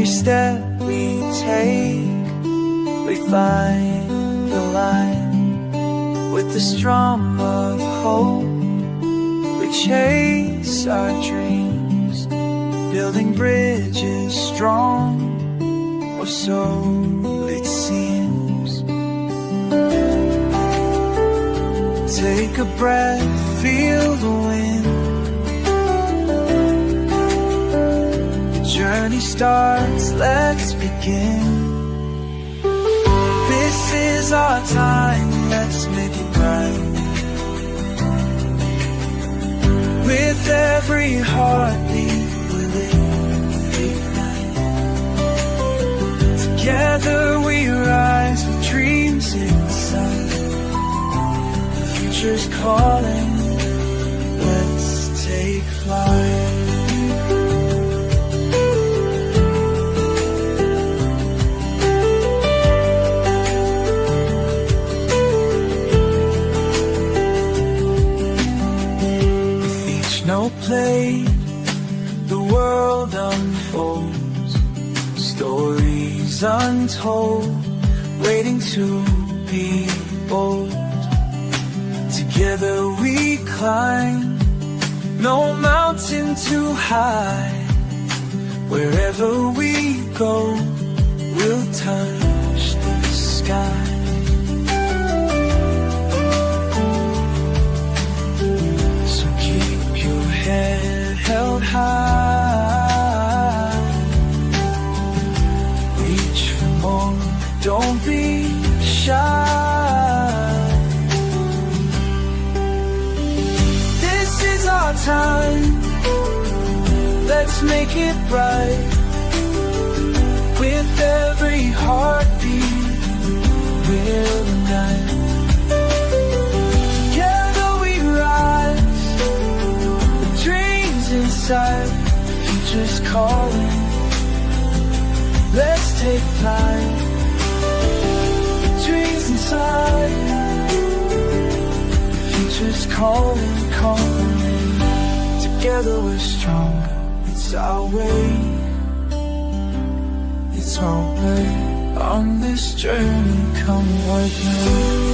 step we take, we find the line. With the strum of hope, we chase our dreams, building bridges strong, or so it seems. Take a breath, feel the wind. The journey starts, let's begin. This is our time, let's make it right. With every heartbeat, will ignite. Together we rise with dreams inside. The future's calling, let's take flight. No play, the world unfolds, stories untold, waiting to be bold. Together we climb, no mountain too high. Wherever we go, we'll touch the sky. Head held high, reach for more, don't be shy. This is our time, let's make it bright. With every heartbeat, we'll ignite. Inside, the future's calling, let's take flight. Dreams inside, the future's calling, calling. Together we're stronger, it's our way. It's our way, on this journey, come what may.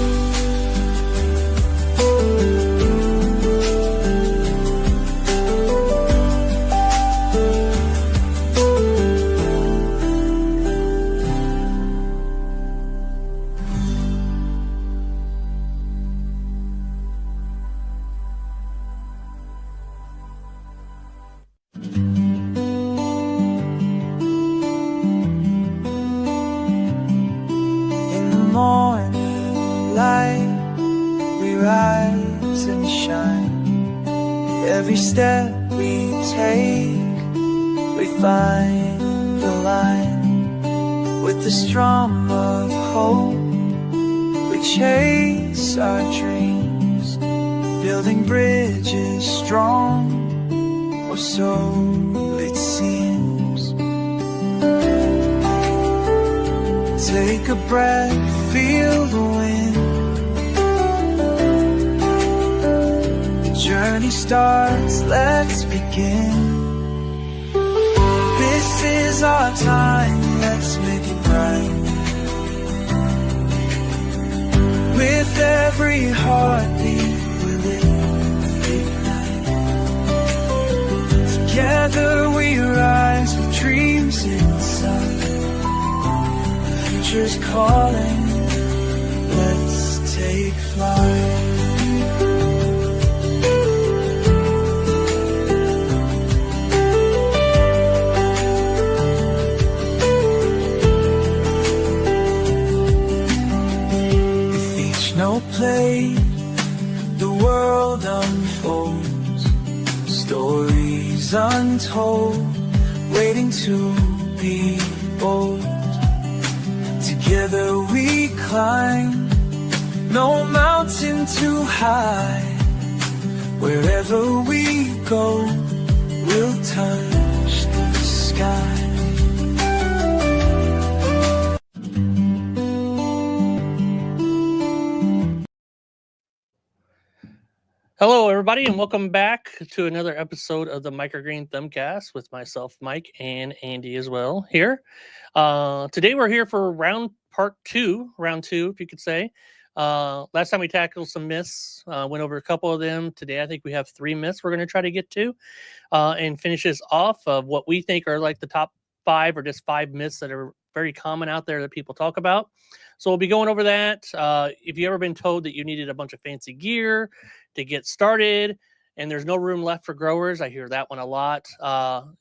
Morning light, we rise and shine. Every step we take, we find the line. With the strum of hope, we chase our dreams, building bridges strong, or so it seems. Take a breath, feel the wind. The journey starts, let's begin. This is our time, let's make it right. With every heartbeat, will ignite. Together we rise with dreams inside. Future's calling, let's take flight. With each note played, the world unfolds, stories untold, waiting to be bold. Together we climb, no mountain too high. Wherever we go, we'll touch the sky. Hello, everybody, and welcome back to another episode of the Microgreen Thumbcast with myself, Mike, and Andy as well here. Today we're here for round two, if you could say. Last time we tackled some myths, went over a couple of them. Today I think we have 3 myths we're going to try to get to and finish this off of what we think are like the top 5 or just 5 myths that are very common out there that people talk about. So we'll be going over that. If you ever been told that you needed a bunch of fancy gear to get started and there's no room left for growers, I hear that one a lot.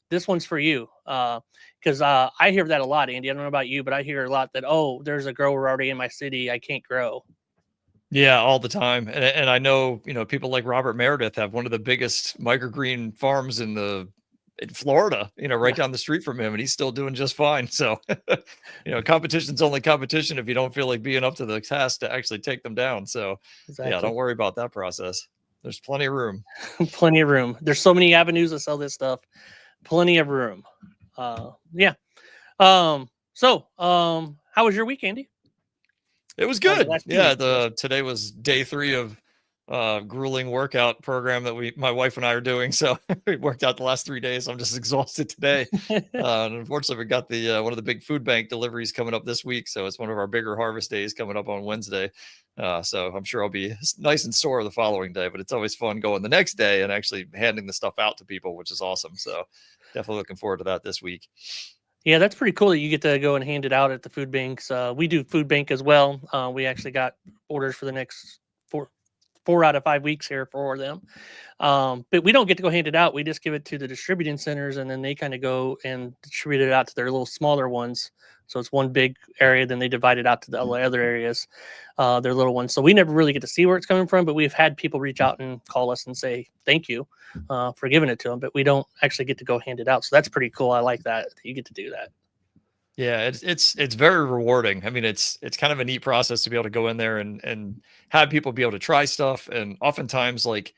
This one's for you because I hear that a lot, Andy. I don't know about you, but I hear a lot that, oh, there's a grower already in my city, I can't grow. Yeah, all the time. And I know, people like Robert Meredith have one of the biggest microgreen farms in Florida, right down the street from him, and he's still doing just fine. So, competition's only competition if you don't feel like being up to the task to actually take them down. So, Exactly. yeah, don't worry about that process. There's plenty of room. Plenty of room. There's so many avenues to sell this stuff. Plenty of room. Yeah. So, how was your week, Andy? It was good. Yeah, today was day 3 of grueling workout program that my wife and I are doing. So we worked out the last 3 days. I'm just exhausted today. And unfortunately, we got the one of the big food bank deliveries coming up this week. So it's one of our bigger harvest days coming up on Wednesday. So I'm sure I'll be nice and sore the following day, but it's always fun going the next day and actually handing the stuff out to people, which is awesome. So definitely looking forward to that this week. Yeah, that's pretty cool that you get to go and hand it out at the food banks. We do food bank as well. We actually got orders for the next 4 out of 5 weeks here for them. But we don't get to go hand it out. We just give it to the distributing centers, and then they kind of go and distribute it out to their little smaller ones. So it's one big area, then they divide it out to the other areas, their little ones. So we never really get to see where it's coming from, but we've had people reach out and call us and say, thank you for giving it to them, but we don't actually get to go hand it out. So that's pretty cool. I like that you get to do that. Yeah, it's very rewarding. I mean, it's kind of a neat process to be able to go in there and have people be able to try stuff. And oftentimes, like,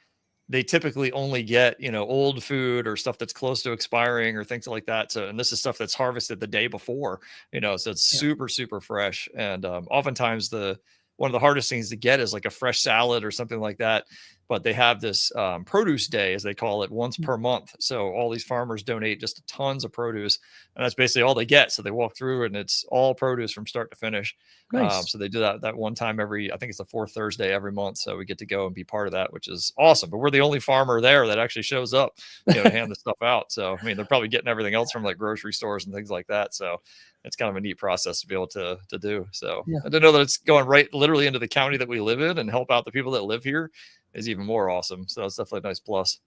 they typically only get, old food or stuff that's close to expiring or things like that. So, and this is stuff that's harvested the day before, so it's super, super fresh. And oftentimes one of the hardest things to get is like a fresh salad or something like that. But they have this produce day, as they call it, once per month. So all these farmers donate just tons of produce, and that's basically all they get. So they walk through, and it's all produce from start to finish. Nice. So they do that one time I think it's the 4th Thursday every month. So we get to go and be part of that, which is awesome. But we're the only farmer there that actually shows up, to hand the stuff out. So, I mean, they're probably getting everything else from like grocery stores and things like that. So it's kind of a neat process to be able to do. So yeah. I didn't know that it's going right literally into the county that we live in and help out the people that live here is even more awesome. So it's definitely a nice plus.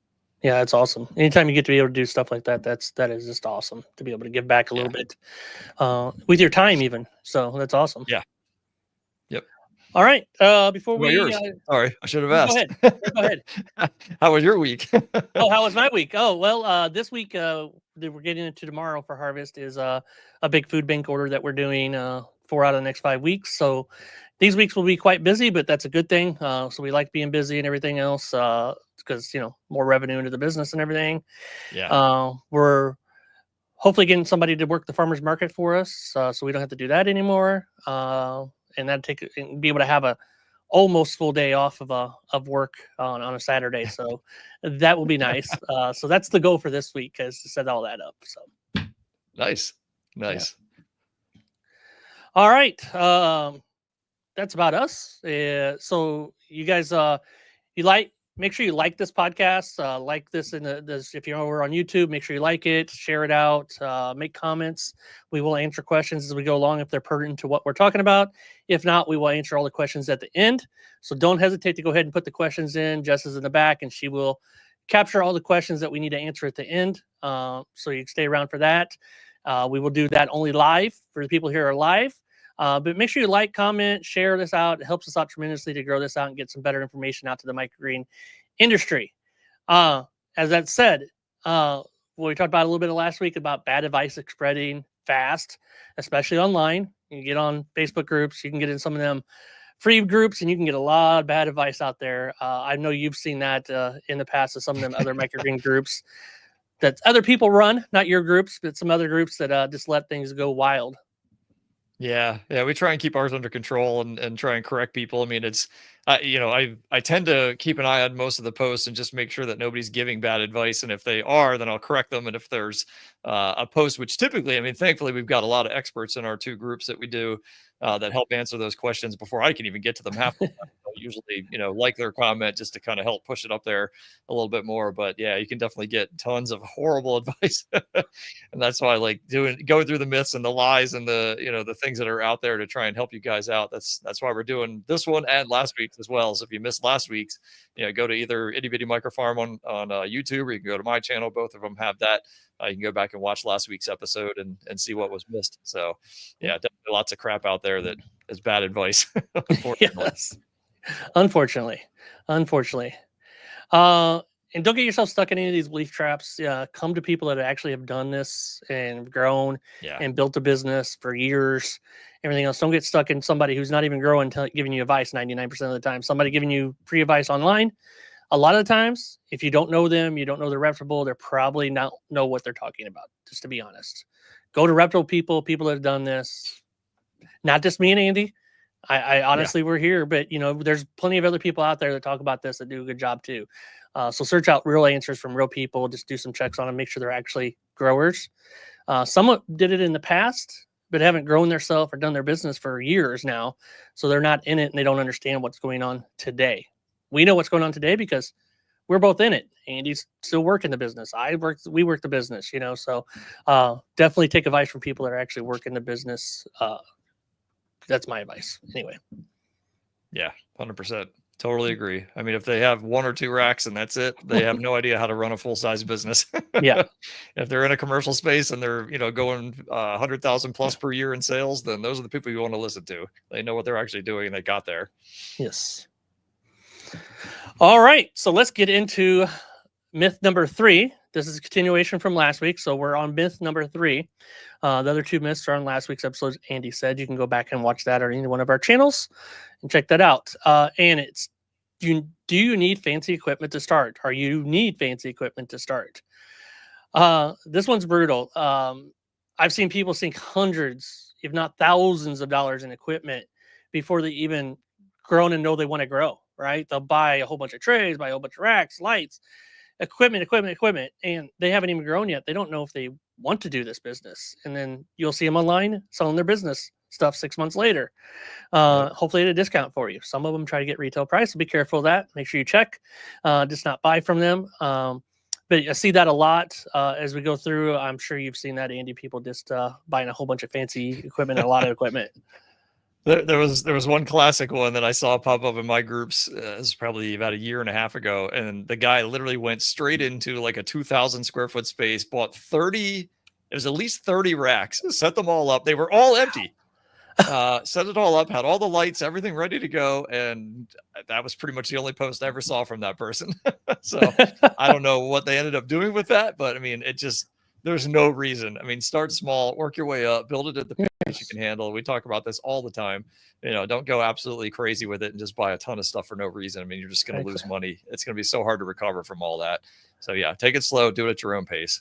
Yeah, it's awesome. Anytime you get to be able to do stuff like that, that is just awesome to be able to give back a little bit with your time even. So that's awesome. Yeah. Yep. All right. Before we yours? Sorry, I should have asked. Go ahead. How was your week? How was my week? Oh, well, this week that we're getting into tomorrow for harvest is a big food bank order that we're doing 4 out of the next 5 weeks. So these weeks will be quite busy, but that's a good thing. So we like being busy and everything else because, more revenue into the business and everything. Yeah. We're hopefully getting somebody to work the farmer's market for us so we don't have to do that anymore. And that'd be able to have a almost full day off of work on a Saturday. So that will be nice. So that's the goal for this week, is to set all that up. So nice. Yeah. All right. That's about us. So you guys, make sure you like this podcast, like this if you're over on YouTube, make sure you like it, share it out, make comments. We will answer questions as we go along if they're pertinent to what we're talking about. If not, we will answer all the questions at the end. So don't hesitate to go ahead and put the questions in. Jess is in the back, and she will capture all the questions that we need to answer at the end. So you can stay around for that. We will do that only live for the people here are live. But make sure you like, comment, share this out. It helps us out tremendously to grow this out and get some better information out to the microgreen industry. As that said, we talked about a little bit last week about bad advice spreading fast, especially online. You get on Facebook groups, you can get in some of them free groups, and you can get a lot of bad advice out there. I know you've seen that in the past of some of them other microgreen groups that other people run, not your groups, but some other groups that just let things go wild. Yeah, yeah, we try and keep ours under control and try and correct people. I mean, it's you know, I tend to keep an eye on most of the posts and just make sure that nobody's giving bad advice. And if they are, then I'll correct them. And if there's a post, which typically, I mean, thankfully, we've got a lot of experts in our two groups that we do that help answer those questions before I can even get to them. Half the time, I'll usually, you know, like their comment just to kind of help push it up there a little bit more. But yeah, you can definitely get tons of horrible advice. And that's why I like going through the myths and the lies and the, you know, the things that are out there to try and help you guys out. That's why we're doing this one and last week's as well. So if you missed last week's, you know, go to either Itty Bitty Micro Farm on YouTube, or you can go to my channel. Both of them have that. You can go back and watch last week's episode and see what was missed. So yeah, definitely lots of crap out there that is bad advice. Unfortunately. Yes. Unfortunately. And don't get yourself stuck in any of these belief traps. Come to people that actually have done this and grown Yeah. and built a business for years, everything else. Don't get stuck in somebody who's not even growing, giving you advice 99% of the time. Somebody giving you free advice online. A lot of the times, if you don't know them, you don't know they're reputable, they're probably not know what they're talking about, just to be honest. Go to reputable people that have done this. Not just me and Andy. I honestly, we're here, but you know, there's plenty of other people out there that talk about this that do a good job too. So search out real answers from real people. Just do some checks on them. Make sure they're actually growers. Some did it in the past, but haven't grown themselves or done their business for years now. So they're not in it and they don't understand what's going on today. We know what's going on today because we're both in it. Andy's still working the business. We work the business, you know, so definitely take advice from people that are actually working the business. That's my advice anyway. Yeah, 100%. Totally agree. I mean, if they have one or two racks and that's it, they have no idea how to run a full size business. Yeah. If they're in a commercial space and they're, you know, going 100,000 plus per year in sales, then those are the people you want to listen to. They know what they're actually doing and they got there. Yes. All right. So let's get into myth number 3. This is a continuation from last week. So we're on myth number 3. The other 2 myths are on last week's episode. Andy said you can go back and watch that or any one of our channels and check that out. And it's, do you need fancy equipment to start? Or you need fancy equipment to start? This one's brutal. I've seen people sink hundreds, if not thousands of dollars in equipment before they even grown and know they want to grow, right? They'll buy a whole bunch of trays, buy a whole bunch of racks, lights, equipment, and they haven't even grown yet. They don't know if they want to do this business. And then you'll see them online selling their business stuff 6 months later, hopefully at a discount for you. Some of them try to get retail price, so be careful of that. Make sure you check, just not buy from them. But I see that a lot as we go through. I'm sure you've seen that, Andy, people just buying a whole bunch of fancy equipment, a lot of equipment. There was one classic one that I saw pop up in my groups. It was probably about a year and a half ago, and the guy literally went straight into like a 2,000 square foot space, bought 30. It was at least 30 racks, set them all up. They were all empty. Set it all up, had all the lights, everything ready to go, and that was pretty much the only post I ever saw from that person. So I don't know what they ended up doing with that, but I mean, it just, there's no reason. I mean, start small, work your way up, build it at the pace you can handle. We talk about this all the time. You know, don't go absolutely crazy with it and just buy a ton of stuff for no reason. I mean, you're just going to lose money. It's going to be so hard to recover from all that. So yeah, take it slow, do it at your own pace.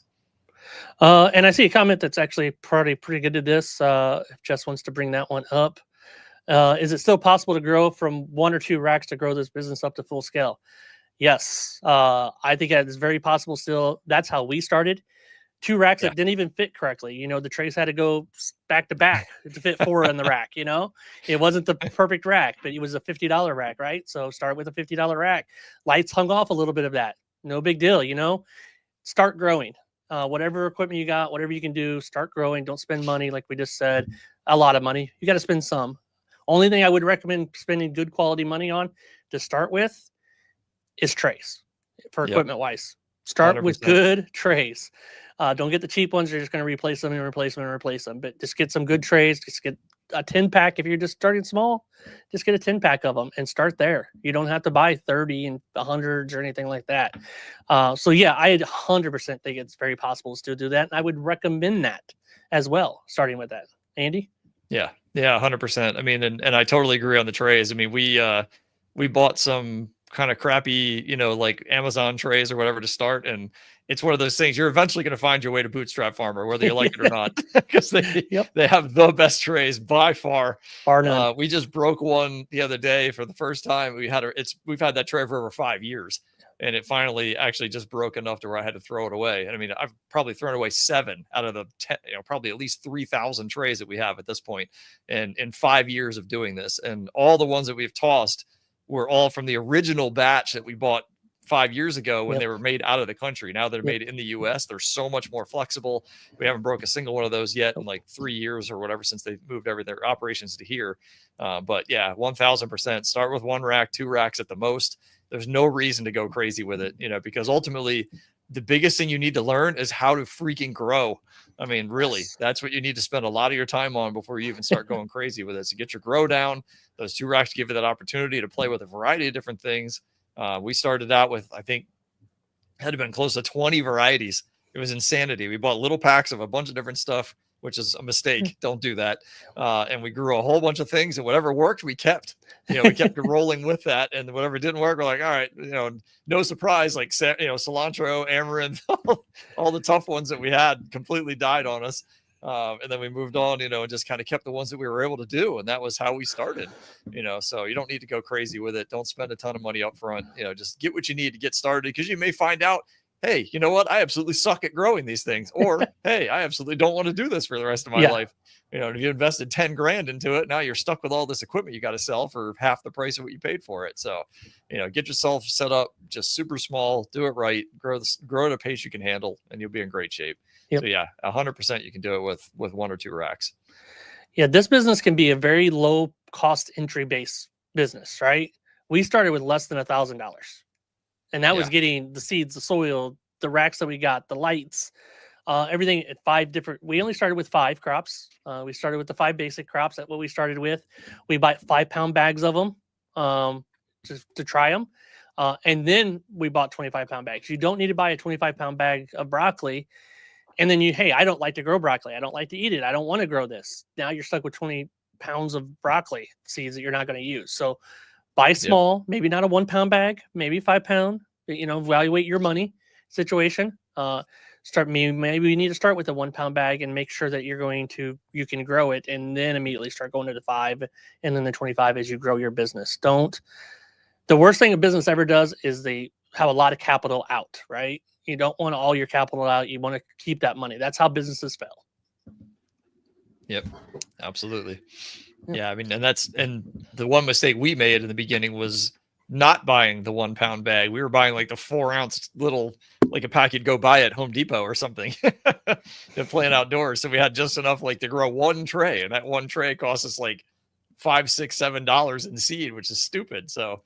And I see a comment that's actually pretty good to this. If Jess wants to bring that one up, is it still possible to grow from 1 or 2 racks to grow this business up to full scale? Yes, I think that is very possible still. That's how we started. 2 racks that didn't even fit correctly. You know, the trays had to go back to back to fit 4 in the rack. You know, it wasn't the perfect rack, but it was a $50 rack, right? So start with a $50 rack. Lights hung off a little bit of that. No big deal. You know, start growing. Whatever equipment you got, whatever you can do, start growing. Don't spend money, like we just said, a lot of money. You got to spend some. Only thing I would recommend spending good quality money on to start with is trays for equipment wise. Start 100%. With good trays. Don't get the cheap ones. You're just going to replace them and replace them and replace them. But just get some good trays. Just get a 10-pack. If you're just starting small, just get a 10-pack of them and start there. You don't have to buy 30 and 100s or anything like that. So yeah, I 100% think it's very possible to still do that. And I would recommend that as well, starting with that. Andy? Yeah, 100%. I mean, and I totally agree on the trays. I mean, we bought some kind of crappy, like Amazon trays or whatever to start. And it's one of those things you're eventually going to find your way to Bootstrap Farmer, whether you like it or not, because they have the best trays by far. Bar none. We just broke one the other day for the first time. We've had that tray for over 5 years, and it finally actually just broke enough to where I had to throw it away. And I mean, I've probably thrown away 7 out of the 10, probably at least 3,000 trays that we have at this point, and in 5 years of doing this. And all the ones that we've tossed were all from the original batch that we bought 5 years ago when they were made out of the country. Now they're made in the US. They're so much more flexible. We haven't broke a single one of those yet in like 3 years or whatever, since they've moved their operations to here. But yeah, 1000%. Start with 1 rack, 2 racks at the most. There's no reason to go crazy with it, because ultimately the biggest thing you need to learn is how to freaking grow. I mean, really, that's what you need to spend a lot of your time on before you even start going crazy with it. So get your grow down. Those 2 racks give you that opportunity to play with a variety of different things. We started out with, I think, had to been close to 20 varieties. It was insanity. We bought little packs of a bunch of different stuff, which is a mistake. Don't do that. And we grew a whole bunch of things, and whatever worked, we kept. We kept rolling with that. And whatever didn't work, we're like, all right, no surprise, like cilantro, amaranth, all the tough ones that we had completely died on us. And then we moved on, and just kind of kept the ones that we were able to do. And that was how we started, so you don't need to go crazy with it. Don't spend a ton of money up front, just get what you need to get started, because you may find out, hey, you know what? I absolutely suck at growing these things. Or, hey, I absolutely don't want to do this for the rest of my life. If you invested 10 grand into it, now you're stuck with all this equipment you got to sell for half the price of what you paid for it. So, get yourself set up just super small, do it right, grow at a pace you can handle, and you'll be in great shape. Yep. So yeah, 100% you can do it with 1 or 2 racks. Yeah, this business can be a very low cost entry base business, right? We started with less than $1,000, and that was getting the seeds, the soil, the racks that we got, the lights, everything at 5 different. We only started with 5 crops. We started with the 5 basic crops. That's what we started with. We bought 5-pound bags of them to try them, and then we bought 25-pound bags. You don't need to buy a 25-pound bag of broccoli. And then hey, I don't like to grow broccoli. I don't like to eat it. I don't want to grow this. Now you're stuck with 20 pounds of broccoli seeds that you're not going to use. So buy small, maybe not a 1-pound bag, maybe 5-pound, evaluate your money situation. Maybe you need to start with a 1-pound bag and make sure that you can grow it, and then immediately start going to the 5 and then the 25 as you grow your business. The worst thing a business ever does is they have a lot of capital out, right? You don't want all your capital out. You want to keep that money. That's how businesses fail. Yep, absolutely. Yeah, I mean, and the one mistake we made in the beginning was not buying the 1-pound bag. We were buying like the 4-ounce little, like a pack you'd go buy at Home Depot or something to plant outdoors. So we had just enough like to grow 1 tray, and that 1 tray cost us like $5, $6, $7 in seed, which is stupid. So,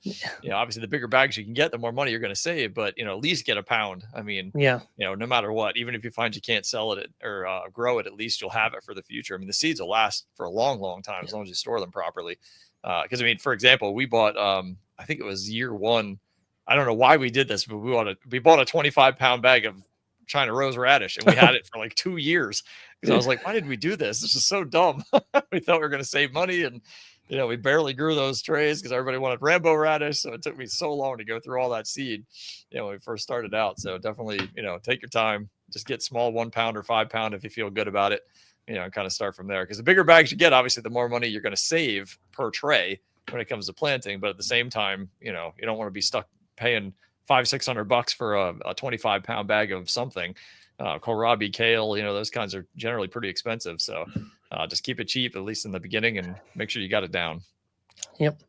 obviously the bigger bags you can get, the more money you're going to save, but at least get a pound. I mean, no matter what, even if you find you can't sell it or grow it, at least you'll have it for the future. I mean, the seeds will last for a long, long time as long as you store them properly. Because I mean, for example, we bought, I think it was year 1. I don't know why we did this, but we bought a 25-pound bag of China rose radish, and we had it for like 2 years. Because I was like, why did we do this? This is so dumb. We thought we were going to save money, and we barely grew those trays because everybody wanted Rambo radish. So it took me so long to go through all that seed, when we first started out. So definitely, take your time. Just get small 1-pound or 5-pound if you feel good about it, and kind of start from there. Because the bigger bags you get, obviously, the more money you're going to save per tray when it comes to planting. But at the same time, you don't want to be stuck paying $500-$600 for a 25-pound bag of something. Kohlrabi, kale, those kinds are generally pretty expensive. So just keep it cheap, at least in the beginning, and make sure you got it down. Yep.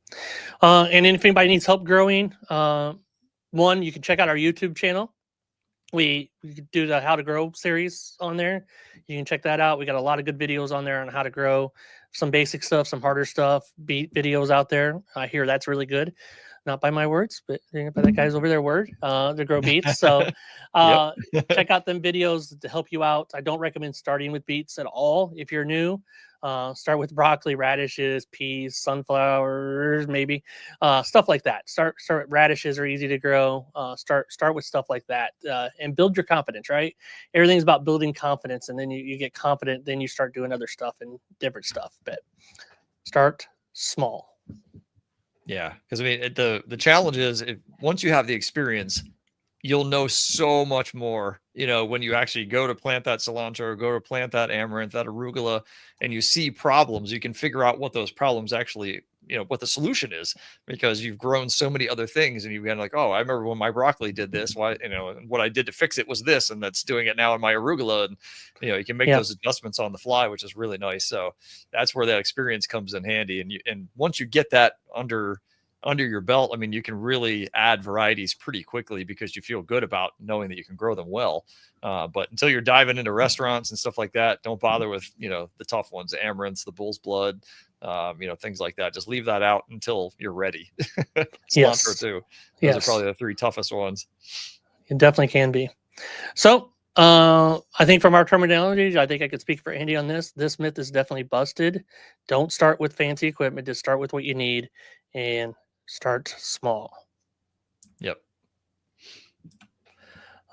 And if anybody needs help growing, one, you can check out our YouTube channel. We do the How to Grow series on there. You can check that out. We got a lot of good videos on there on how to grow, some basic stuff, some harder stuff, beet videos out there. I hear that's really good. Not by my words, but by that guy's over there word, to grow beets. So check out them videos to help you out. I don't recommend starting with beets at all. If you're new, start with broccoli, radishes, peas, sunflowers, maybe stuff like that. Start with radishes are easy to grow. Start with stuff like that, and build your confidence, right? Everything's about building confidence, and then you get confident, then you start doing other stuff and different stuff, but start small. Yeah, because I mean, the challenge is once you have the experience, you'll know so much more, when you actually go to plant that cilantro, go to plant that amaranth, that arugula, and you see problems, you can figure out what those problems actually, what the solution is, because you've grown so many other things and you've been like, oh, I remember when my broccoli did this, why, and what I did to fix it was this, and that's doing it now in my arugula. And, you can make Yeah. those adjustments on the fly, which is really nice. So that's where that experience comes in handy. And once you get that under your belt, I mean, you can really add varieties pretty quickly because you feel good about knowing that you can grow them well. But until you're diving into restaurants and stuff like that, don't bother with, the tough ones, the amaranths, the bull's blood, things like that. Just leave that out until you're ready. Cilantro Yes. too. Those Yes. are probably the 3 toughest ones. It definitely can be. So I think from our terminology, I think I could speak for Andy on this. This myth is definitely busted. Don't start with fancy equipment. Just start with what you need and start small. Yep.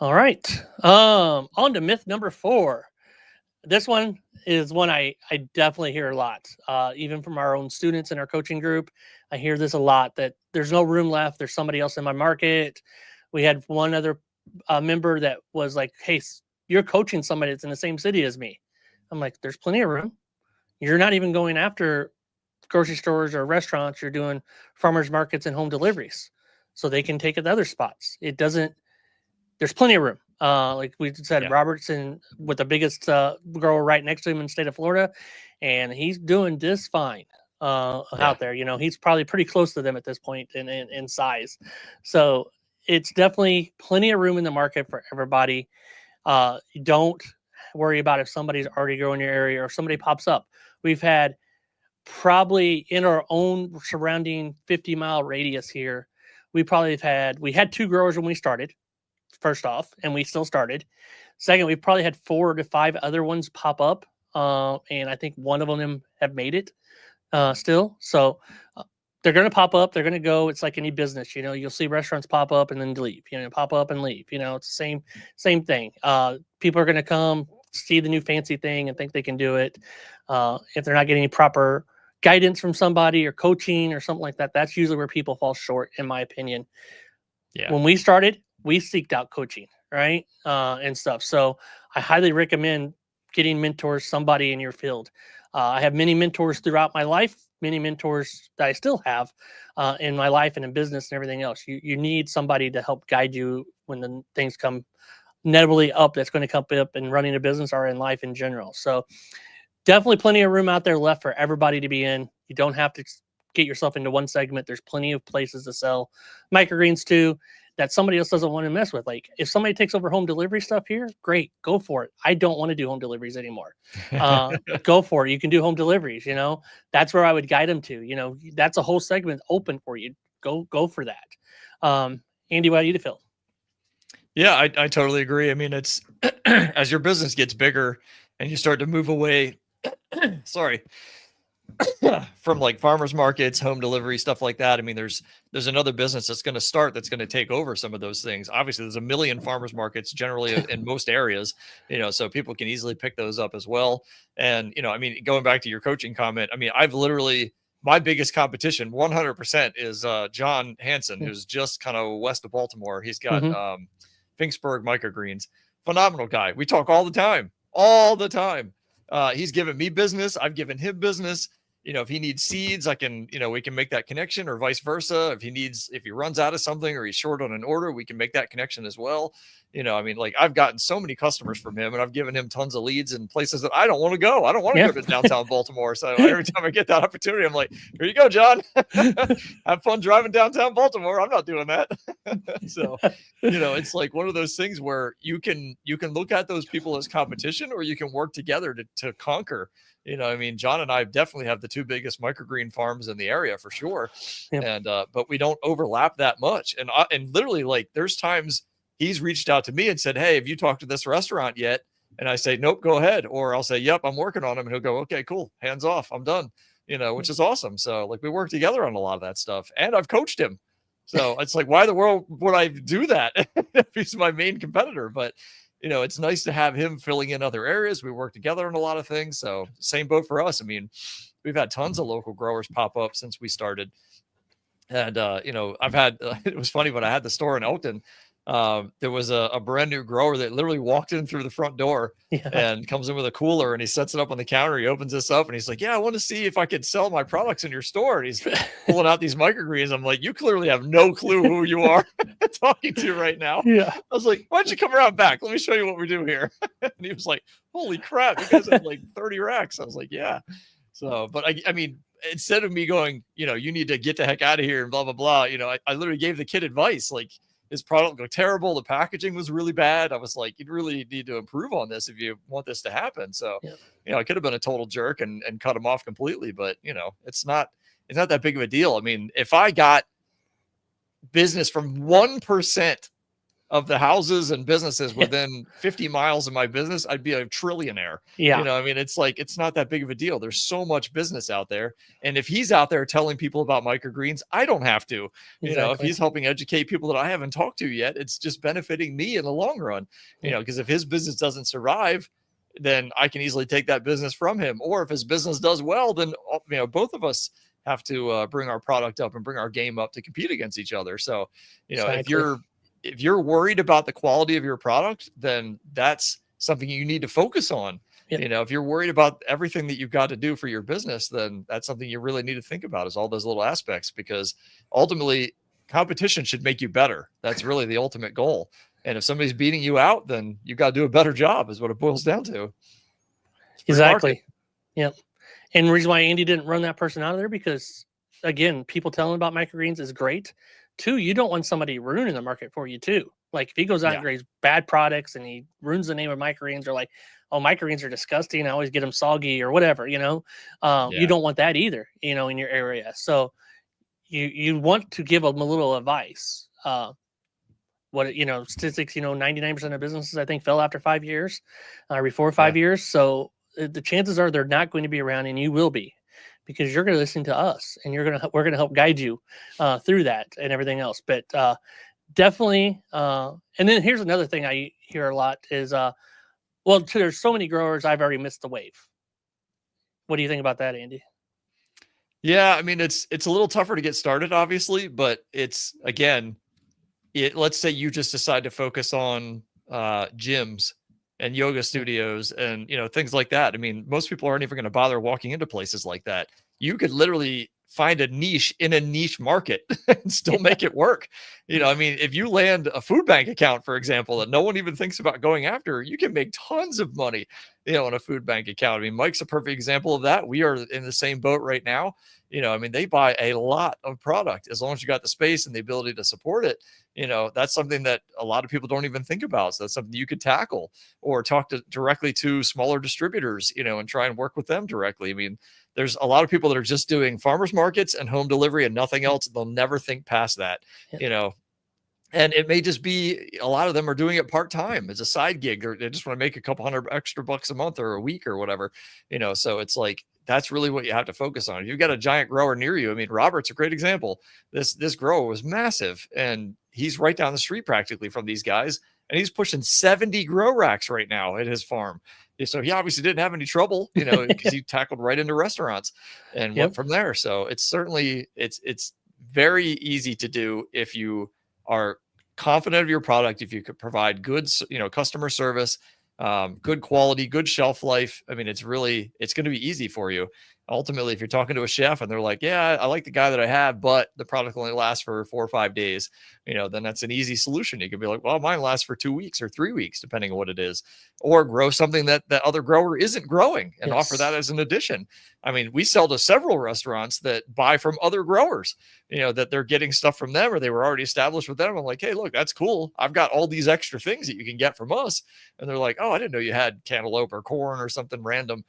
All right. On to myth number 4. This one is one I definitely hear a lot, even from our own students in our coaching group. I hear this a lot, that there's no room left. There's somebody else in my market. We had one other member that was like, hey, you're coaching somebody that's in the same city as me. I'm like, there's plenty of room. You're not even going after grocery stores or restaurants. You're doing farmers markets and home deliveries, so they can take it to other spots. There's plenty of room. Like we said, Yeah. Robertson with the biggest grower right next to him in the state of Florida, and he's doing just fine out there. He's probably pretty close to them at this point in size. So it's definitely plenty of room in the market for everybody. Don't worry about if somebody's already growing your area or if somebody pops up. We've had probably in our own surrounding 50-mile radius here, we had 2 growers when we started, first off, and we still started. Second, we've probably had 4 to 5 other ones pop up, and I think one of them have made it still. So they're going to pop up, they're going to go. It's like any business, you'll see restaurants pop up and then leave, pop up and leave. It's the same thing. People are going to come see the new fancy thing and think they can do it. If they're not getting any proper guidance from somebody or coaching or something like that, that's usually where people fall short, in my opinion. Yeah. When we started, we seeked out coaching, right? And stuff. So I highly recommend getting mentors, somebody in your field. I have many mentors throughout my life, many mentors that I still have in my life and in business and everything else. You need somebody to help guide you when the things come inevitably up, that's going to come up in running a business or in life in general. So definitely plenty of room out there left for everybody to be in. You don't have to get yourself into one segment. There's plenty of places to sell microgreens too that somebody else doesn't want to mess with. Like if somebody takes over home delivery stuff here, great, go for it. I don't want to do home deliveries anymore. Go for it. You can do home deliveries. That's where I would guide them to. That's a whole segment open for you. Go for that. Andy, what do you feel? Yeah, I totally agree. I mean, it's as your business gets bigger and you start to move away, sorry, from like farmers markets, home delivery, stuff like that. I mean, there's another business that's going to start that's going to take over some of those things. Obviously, there's a million farmers markets generally in most areas, so people can easily pick those up as well. And, I mean, going back to your coaching comment, I mean, I've literally, my biggest competition 100% is John Hansen, who's just kind of west of Baltimore. He's got Finksburg Microgreens, phenomenal guy. We talk all the time. He's given me business. I've given him business. If he needs seeds, I can, we can make that connection, or vice versa. If he runs out of something or he's short on an order, we can make that connection as well. I mean, like I've gotten so many customers from him, and I've given him tons of leads in places that I don't want to go. I don't want to go to downtown Baltimore. So every time I get that opportunity, I'm like, here you go, John. Have fun driving downtown Baltimore. I'm not doing that. So, it's like one of those things where you can look at those people as competition, or you can work together to conquer. I mean, John and I definitely have the 2 biggest microgreen farms in the area for sure. Yep. And, but we don't overlap that much. And literally, like, there's times he's reached out to me and said, hey, have you talked to this restaurant yet? And I say, nope, go ahead. Or I'll say, yep, I'm working on them. And he'll go, okay, cool. Hands off. I'm done, which is awesome. So like we work together on a lot of that stuff, and I've coached him. So it's like, why the world would I do that if he's my main competitor? But it's nice to have him filling in other areas. We work together on a lot of things. So same boat for us. I mean, we've had tons of local growers pop up since we started. And I've had it was funny when I had the store in Elkton. There was a brand new grower that literally walked in through the front door Yeah. and comes in with a cooler, and he sets it up on the counter. He opens this up and he's like, "Yeah, I want to see if I could sell my products in your store." And he's pulling out these microgreens. I'm like, "You clearly have no clue who you are talking to right now." Yeah. I was like, "Why don't you come around back? Let me show you what we do here." And he was like, "Holy crap, you guys have like 30 racks." I was like, "Yeah." So, but I mean, instead of me going, you need to get the heck out of here and blah, blah, blah, I literally gave the kid advice. Like, his product looked terrible. The packaging was really bad. I was like, you'd really need to improve on this if you want this to happen. So, I could have been a total jerk and cut him off completely, but it's not that big of a deal. I mean, if I got business from 1% of the houses and businesses within 50 miles of my business, I'd be a trillionaire. Yeah. I mean, it's like, it's not that big of a deal. There's so much business out there. And if he's out there telling people about microgreens, I don't have to, if he's helping educate people that I haven't talked to yet, it's just benefiting me in the long run, because if his business doesn't survive, then I can easily take that business from him. Or if his business does well, then, both of us have to bring our product up and bring our game up to compete against each other. So, if you're worried about the quality of your product, then that's something you need to focus on. If you're worried about everything that you've got to do for your business, then that's something you really need to think about, is all those little aspects, because ultimately competition should make you better. That's really the ultimate goal. And if somebody's beating you out, then you've got to do a better job, is what it boils down to. Exactly. Yep. And the reason why Andy didn't run that person out of there, because again, people telling about microgreens is great. Two, you don't want somebody ruining the market for you too. Like if he goes out and creates bad products and he ruins the name of microgreens, or like, oh, microgreens are disgusting, I always get them soggy or whatever, you don't want that either, in your area. So you want to give them a little advice. Statistics, 99% of businesses, I think, fell after 5 years, before 5 years. So the chances are they're not going to be around, and you will be, because you're going to listen to us, and we're going to help guide you through that and everything else. But definitely. And then here's another thing I hear a lot is, there's so many growers, I've already missed the wave. What do you think about that, Andy? Yeah, I mean, it's a little tougher to get started, obviously, but it's, again, let's say you just decide to focus on gyms and yoga studios and, things like that. I mean, most people aren't even going to bother walking into places like that. You could literally find a niche in a niche market and still make it work. I mean, if you land a food bank account, for example, that no one even thinks about going after, you can make tons of money, on a food bank account. I mean, Mike's a perfect example of that. We are in the same boat right now. I mean, they buy a lot of product. As long as you got the space and the ability to support it, that's something that a lot of people don't even think about. So that's something you could tackle, or talk directly to smaller distributors, and try and work with them directly. I mean, there's a lot of people that are just doing farmers markets and home delivery and nothing else. They'll never think past that, and it may just be, a lot of them are doing it part-time as a side gig, or they just want to make a couple $100 extra bucks a month or a week or whatever, so it's like, that's really what you have to focus on. If you've got a giant grower near you, I mean, Robert's a great example. This grower was massive, and he's right down the street practically from these guys, and he's pushing 70 grow racks right now at his farm. So he obviously didn't have any trouble, because he tackled right into restaurants and went from there. So it's certainly, it's very easy to do if you are confident of your product, if you could provide good, customer service, good quality, good shelf life. I mean, it's going to be easy for you. Ultimately, if you're talking to a chef and they're like, yeah, I like the guy that I have, but the product only lasts for 4 or 5 days, then that's an easy solution. You could be like, well, mine lasts for 2 weeks or 3 weeks, depending on what it is, or grow something that other grower isn't growing and offer that as an addition. I mean, we sell to several restaurants that buy from other growers, that they're getting stuff from them, or they were already established with them. I'm like, hey, look, that's cool. I've got all these extra things that you can get from us. And they're like, oh, I didn't know you had cantaloupe or corn or something random,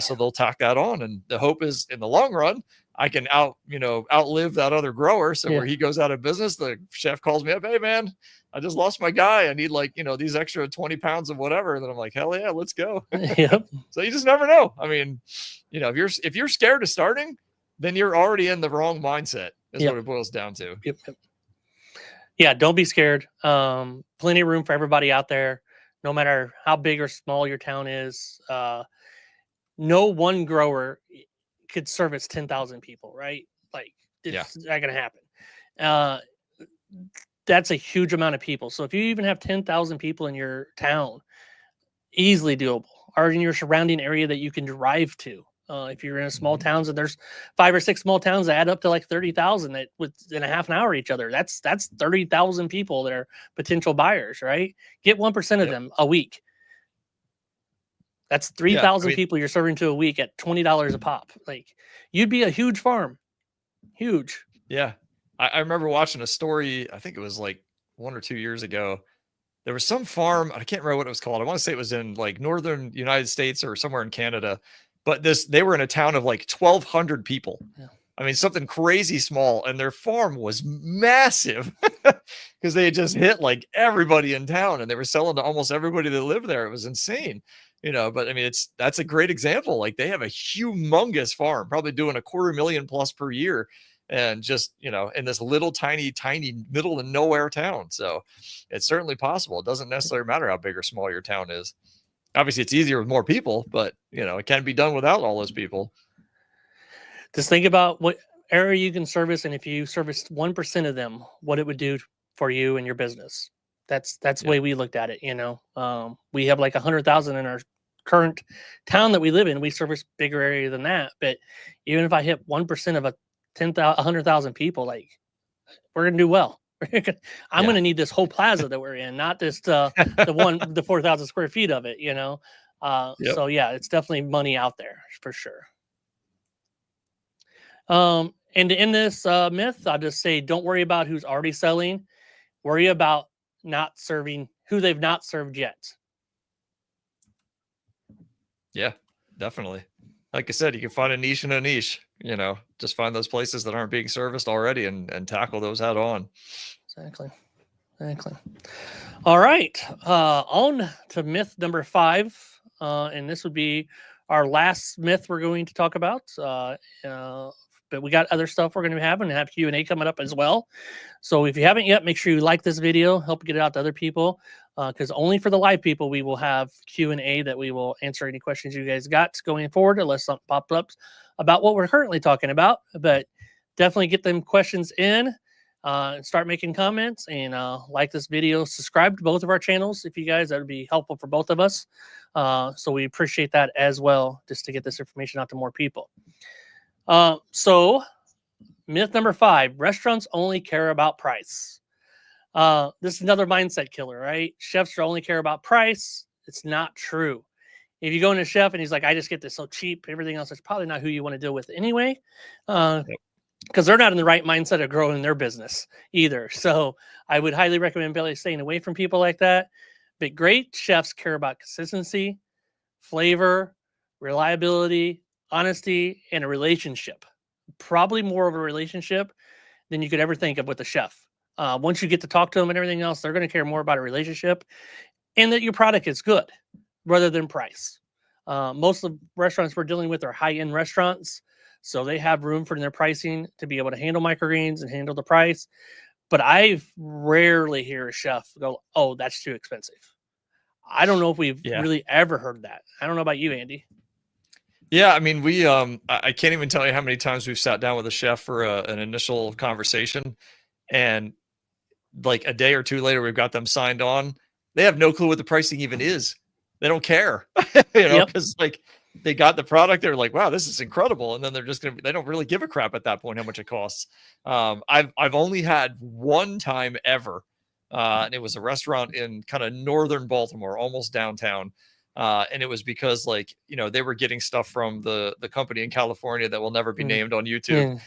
so they'll tack that on. And the hope is, in the long run, I can outlive that other grower. So where he goes out of business, the chef calls me up, hey man, I just lost my guy. I need these extra 20 pounds of whatever. And then I'm like, hell yeah, let's go. Yep. So you just never know. I mean, if you're scared of starting, then you're already in the wrong mindset, is what it boils down to. Yep. Yeah. Don't be scared. Plenty of room for everybody out there, no matter how big or small your town is. No one grower could service 10,000 people, right? Like Yeah. it's not going to happen. Uh, that's a huge amount of people. So if you even have 10,000 people in your town, easily doable, or in your surrounding area that you can drive to. If you're in a small towns, and there's 5 or 6 small towns that add up to like 30,000 that within a half an hour each other, that's 30,000 people that are potential buyers, right? Get 1% of them a week. That's 3,000 people you're serving to a week at $20 a pop. Like, you'd be a huge farm, huge. Yeah. I remember watching a story. I think it was like 1 or 2 years ago. There was some farm. I can't remember what it was called. I want to say it was in like northern United States or somewhere in Canada. But they were in a town of like 1,200 people. Yeah. I mean, something crazy small. And their farm was massive because they had just hit like everybody in town and they were selling to almost everybody that lived there. It was insane, but I mean, that's a great example. Like they have a humongous farm, probably doing $250,000 plus per year. And just, in this little tiny middle of nowhere town. So it's certainly possible. It doesn't necessarily matter how big or small your town is. Obviously, it's easier with more people, but it can be done without all those people. Just think about what area you can service, and if you serviced 1% of them, what it would do for you and your business. That's the way we looked at it. We have like 100,000 in our current town that we live in. We service bigger area than that, but even if I hit 1% of 100,000 people, like, we're gonna do well. I'm gonna need this whole plaza that we're in, not just the 4,000 square feet of it. So yeah, it's definitely money out there for sure. And to end this myth, I'll just say, don't worry about who's already selling. Worry about not serving who they've not served yet. Yeah, definitely. Like I said, you can find a niche in a niche, just find those places that aren't being serviced already and tackle those head on. Exactly. All right. On to myth number 5. And this would be our last myth we're going to talk about. But we got other stuff we're going to have, and have Q&A coming up as well. So if you haven't yet, make sure you like this video, help get it out to other people, because only for the live people, we will have Q&A that we will answer any questions you guys got going forward, unless something popped up about what we're currently talking about. But definitely get them questions in, start making comments, and like this video. Subscribe to both of our channels if you guys. That would be helpful for both of us. So we appreciate that as well, just to get this information out to more people. So myth number 5, restaurants only care about price. This is another mindset killer, right? Chefs only care about price. It's not true. If you go in a chef and he's like, I just get this so cheap, everything else, is probably not who you want to deal with anyway. Because they're not in the right mindset of growing their business either. So I would highly recommend Billy staying away from people like that. But great chefs care about consistency, flavor, reliability, honesty, and a relationship. Probably more of a relationship than you could ever think of with a chef. Once you get to talk to them and everything else, they're going to care more about a relationship and that your product is good rather than price. Most of the restaurants we're dealing with are high-end restaurants, so they have room for their pricing to be able to handle microgreens and handle the price. But I rarely hear a chef go, oh, that's too expensive. I don't know if we've really ever heard that. I don't know about you, Andy. Yeah, I mean, we I can't even tell you how many times we've sat down with a chef for an initial conversation, and like a day or two later, we've got them signed on. They have no clue what the pricing even is. They don't care, because like they got the product. They're like, wow, this is incredible. And then they're just they don't really give a crap at that point how much it costs. I've only had one time ever, and it was a restaurant in kind of northern Baltimore, almost downtown. And it was because they were getting stuff from the company in California that will never be named on YouTube.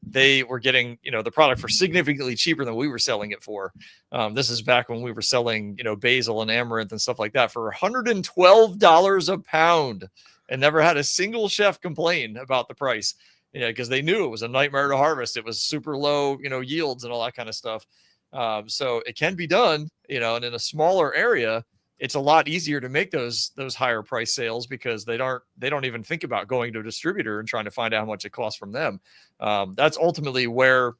They were getting, the product for significantly cheaper than we were selling it for. This is back when we were selling, basil and amaranth and stuff like that for $112 a pound, and never had a single chef complain about the price, because they knew it was a nightmare to harvest. It was super low, yields and all that kind of stuff. So it can be done, and in a smaller area, it's a lot easier to make those higher price sales because they don't even think about going to a distributor and trying to find out how much it costs from them. That's ultimately where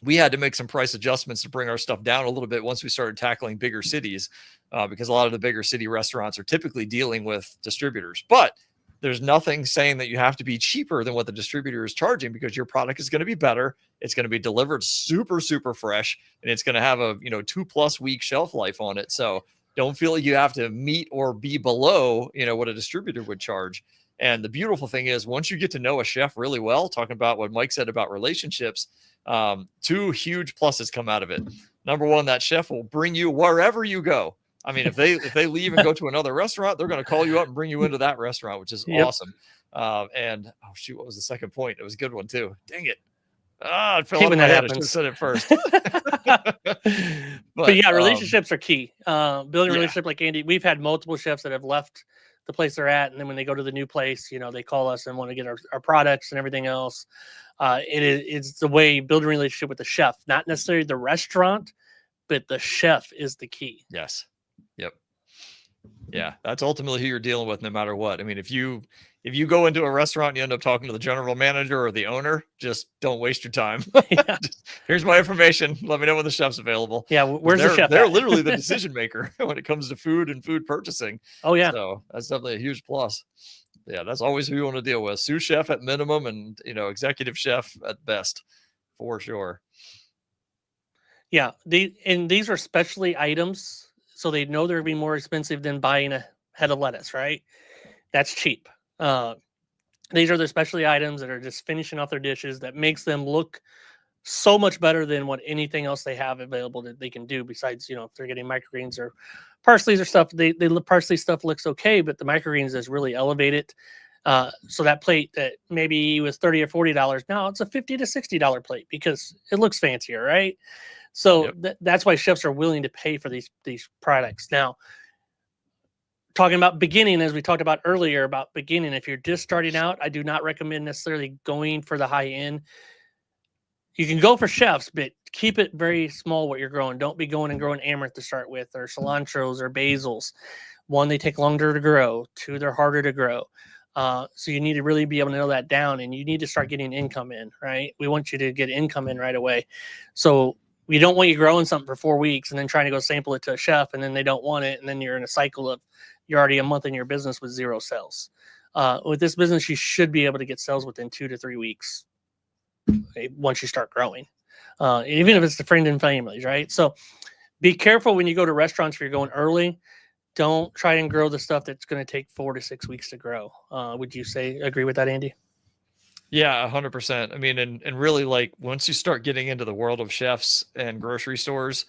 we had to make some price adjustments to bring our stuff down a little bit once we started tackling bigger cities, because a lot of the bigger city restaurants are typically dealing with distributors. But there's nothing saying that you have to be cheaper than what the distributor is charging, because your product is going to be better. It's going to be delivered super, super fresh, and it's going to have a, 2+ week shelf life on it. So don't feel like you have to meet or be below, what a distributor would charge. And the beautiful thing is, once you get to know a chef really well, talking about what Mike said about relationships, 2 huge pluses come out of it. Number one, that chef will bring you wherever you go. I mean, if they leave and go to another restaurant, they're going to call you up and bring you into that restaurant, which is awesome. And oh shoot, what was the second point? It was a good one too. Dang it. It fell out of my head. I should have said it first. but yeah, relationships are key. Building a relationship, like Andy, we've had multiple chefs that have left the place they're at, and then when they go to the new place, they call us and want to get our products and everything else. It's the way you build a relationship with the chef, not necessarily the restaurant, but the chef is the key. Yes. Yep. Yeah, that's ultimately who you're dealing with, no matter what. I mean, if you go into a restaurant and you end up talking to the general manager or the owner, just don't waste your time. Just, here's my information. Let me know when the chef's available. Yeah, where's the chef? They're literally the decision maker when it comes to food and food purchasing. Oh yeah. So that's definitely a huge plus. Yeah, that's always who you want to deal with. Sous chef at minimum, and executive chef at best, for sure. Yeah, these are specialty items, so they know they're going to be more expensive than buying a head of lettuce, right? That's cheap. These are the specialty items that are just finishing off their dishes that makes them look so much better than what anything else they have available that they can do. Besides, if they're getting microgreens or parsleys or stuff, the parsley stuff looks okay, but the microgreens is really elevated. So that plate that maybe was $30 or $40, now it's a $50 to $60 plate because it looks fancier, right? So that's why chefs are willing to pay for these products. Now, talking about beginning, as we talked about earlier about beginning, if you're just starting out, I do not recommend necessarily going for the high end. You can go for chefs, but keep it very small what you're growing. Don't be going and growing amaranth to start with, or cilantros or basils. One, they take longer to grow. Two, they're harder to grow. So you need to really be able to know that down, and you need to start getting income in, right? We want you to get income in right away. So we don't want you growing something for 4 weeks and then trying to go sample it to a chef, and then they don't want it, and then you're in a cycle of you're already a month in your business with 0 sales. With this business, you should be able to get sales within 2 to 3 weeks once you start growing, even if it's the friends and families, right? So be careful when you go to restaurants if you're going early. Don't try and grow the stuff that's going to take 4 to 6 weeks to grow. Would you agree with that, Andy? Yeah, 100%. I mean, and really, like, once you start getting into the world of chefs and grocery stores,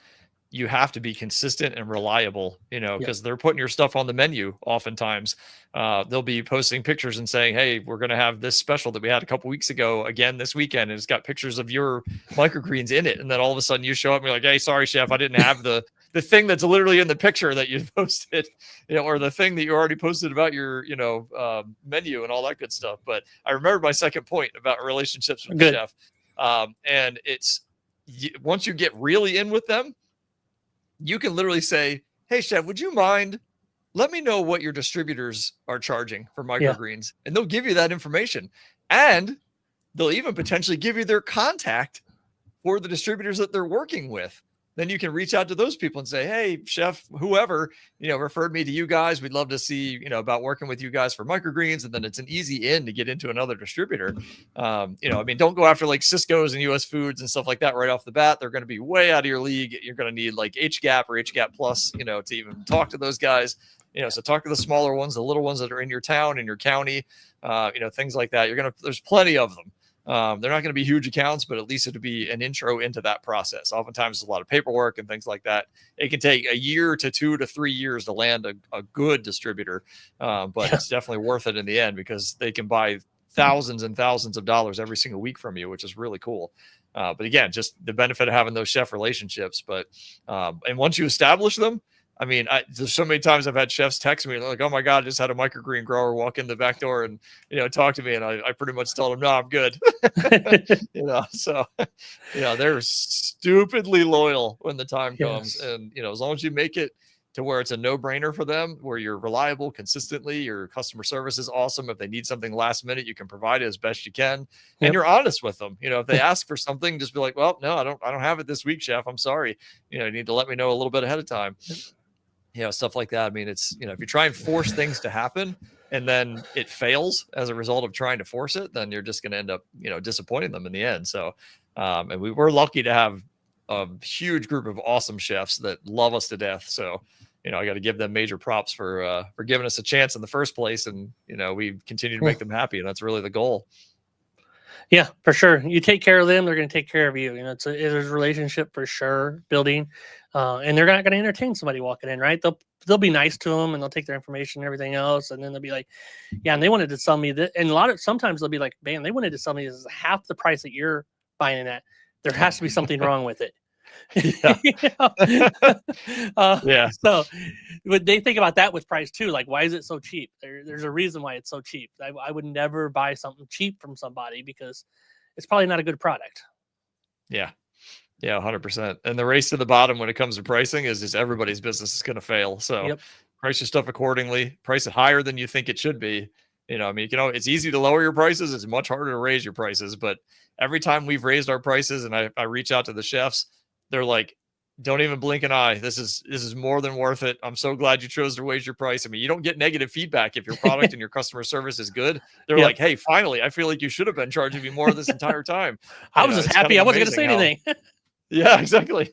you have to be consistent and reliable, because they're putting your stuff on the menu. Oftentimes, they'll be posting pictures and saying, "Hey, we're going to have this special that we had a couple weeks ago again this weekend, and it's got pictures of your microgreens in it." And then all of a sudden, you show up and you're like, "Hey, sorry, chef, I didn't have the thing that's literally in the picture that you posted, or the thing that you already posted about your, menu and all that good stuff." But I remember my second point about relationships with the chef, and it's once you get really in with them, you can literally say, "Hey, chef, would you mind? Let me know what your distributors are charging for microgreens." And they'll give you that information. And they'll even potentially give you their contact for the distributors that they're working with. Then you can reach out to those people and say, "Hey, chef, whoever, referred me to you guys. We'd love to see, about working with you guys for microgreens." And then it's an easy in to get into another distributor. I mean, don't go after like Cisco's and US Foods and stuff like that right off the bat. They're going to be way out of your league. You're going to need like HGAP or HGAP Plus, to even talk to those guys. So talk to the smaller ones, the little ones that are in your town, in your county, things like that. There's plenty of them. They're not going to be huge accounts, but at least it'll be an intro into that process. Oftentimes there's a lot of paperwork and things like that. It can take a year to 2 to 3 years to land a good distributor. But it's definitely worth it in the end, because they can buy thousands and thousands of dollars every single week from you, which is really cool. But again, just the benefit of having those chef relationships. But, and once you establish them, I mean, there's so many times I've had chefs text me like, "Oh my God, I just had a microgreen grower walk in the back door and, talk to me." And I pretty much told them, "No, I'm good." So, they're stupidly loyal when the time comes. And, as long as you make it to where it's a no-brainer for them, where you're reliable consistently, your customer service is awesome. If they need something last minute, you can provide it as best you can. And you're honest with them. If they ask for something, just be like, "Well, no, I don't have it this week, chef. I'm sorry. You need to let me know a little bit ahead of time." Stuff like that. I mean, it's, if you try and force things to happen, and then it fails as a result of trying to force it, then you're just going to end up, disappointing them in the end. So, and we're lucky to have a huge group of awesome chefs that love us to death. So, I got to give them major props for giving us a chance in the first place. And, we continue to make them happy. And that's really the goal. Yeah, for sure. You take care of them, they're going to take care of you. It's a relationship for sure building, and they're not going to entertain somebody walking in, right? They'll be nice to them, and they'll take their information and everything else, and then they'll be like, yeah, and they wanted to sell me this, and sometimes they'll be like, man, they wanted to sell me this is half the price that you're buying it at. There has to be something wrong with it. Yeah. So would they think about that with price too? Like, why is it so cheap? There's a reason why it's so cheap. I would never buy something cheap from somebody because it's probably not a good product. Yeah. 100%. And the race to the bottom when it comes to pricing is just everybody's business is going to fail. So price your stuff accordingly, price it higher than you think it should be. It's easy to lower your prices. It's much harder to raise your prices. But every time we've raised our prices and I reach out to the chefs, they're like, don't even blink an eye. This is more than worth it. I'm so glad you chose to raise your price. I mean, you don't get negative feedback if your product and your customer service is good. They're like, hey, finally, I feel like you should have been charging me more this entire time. I was just happy I wasn't going to say anything. Yeah, exactly.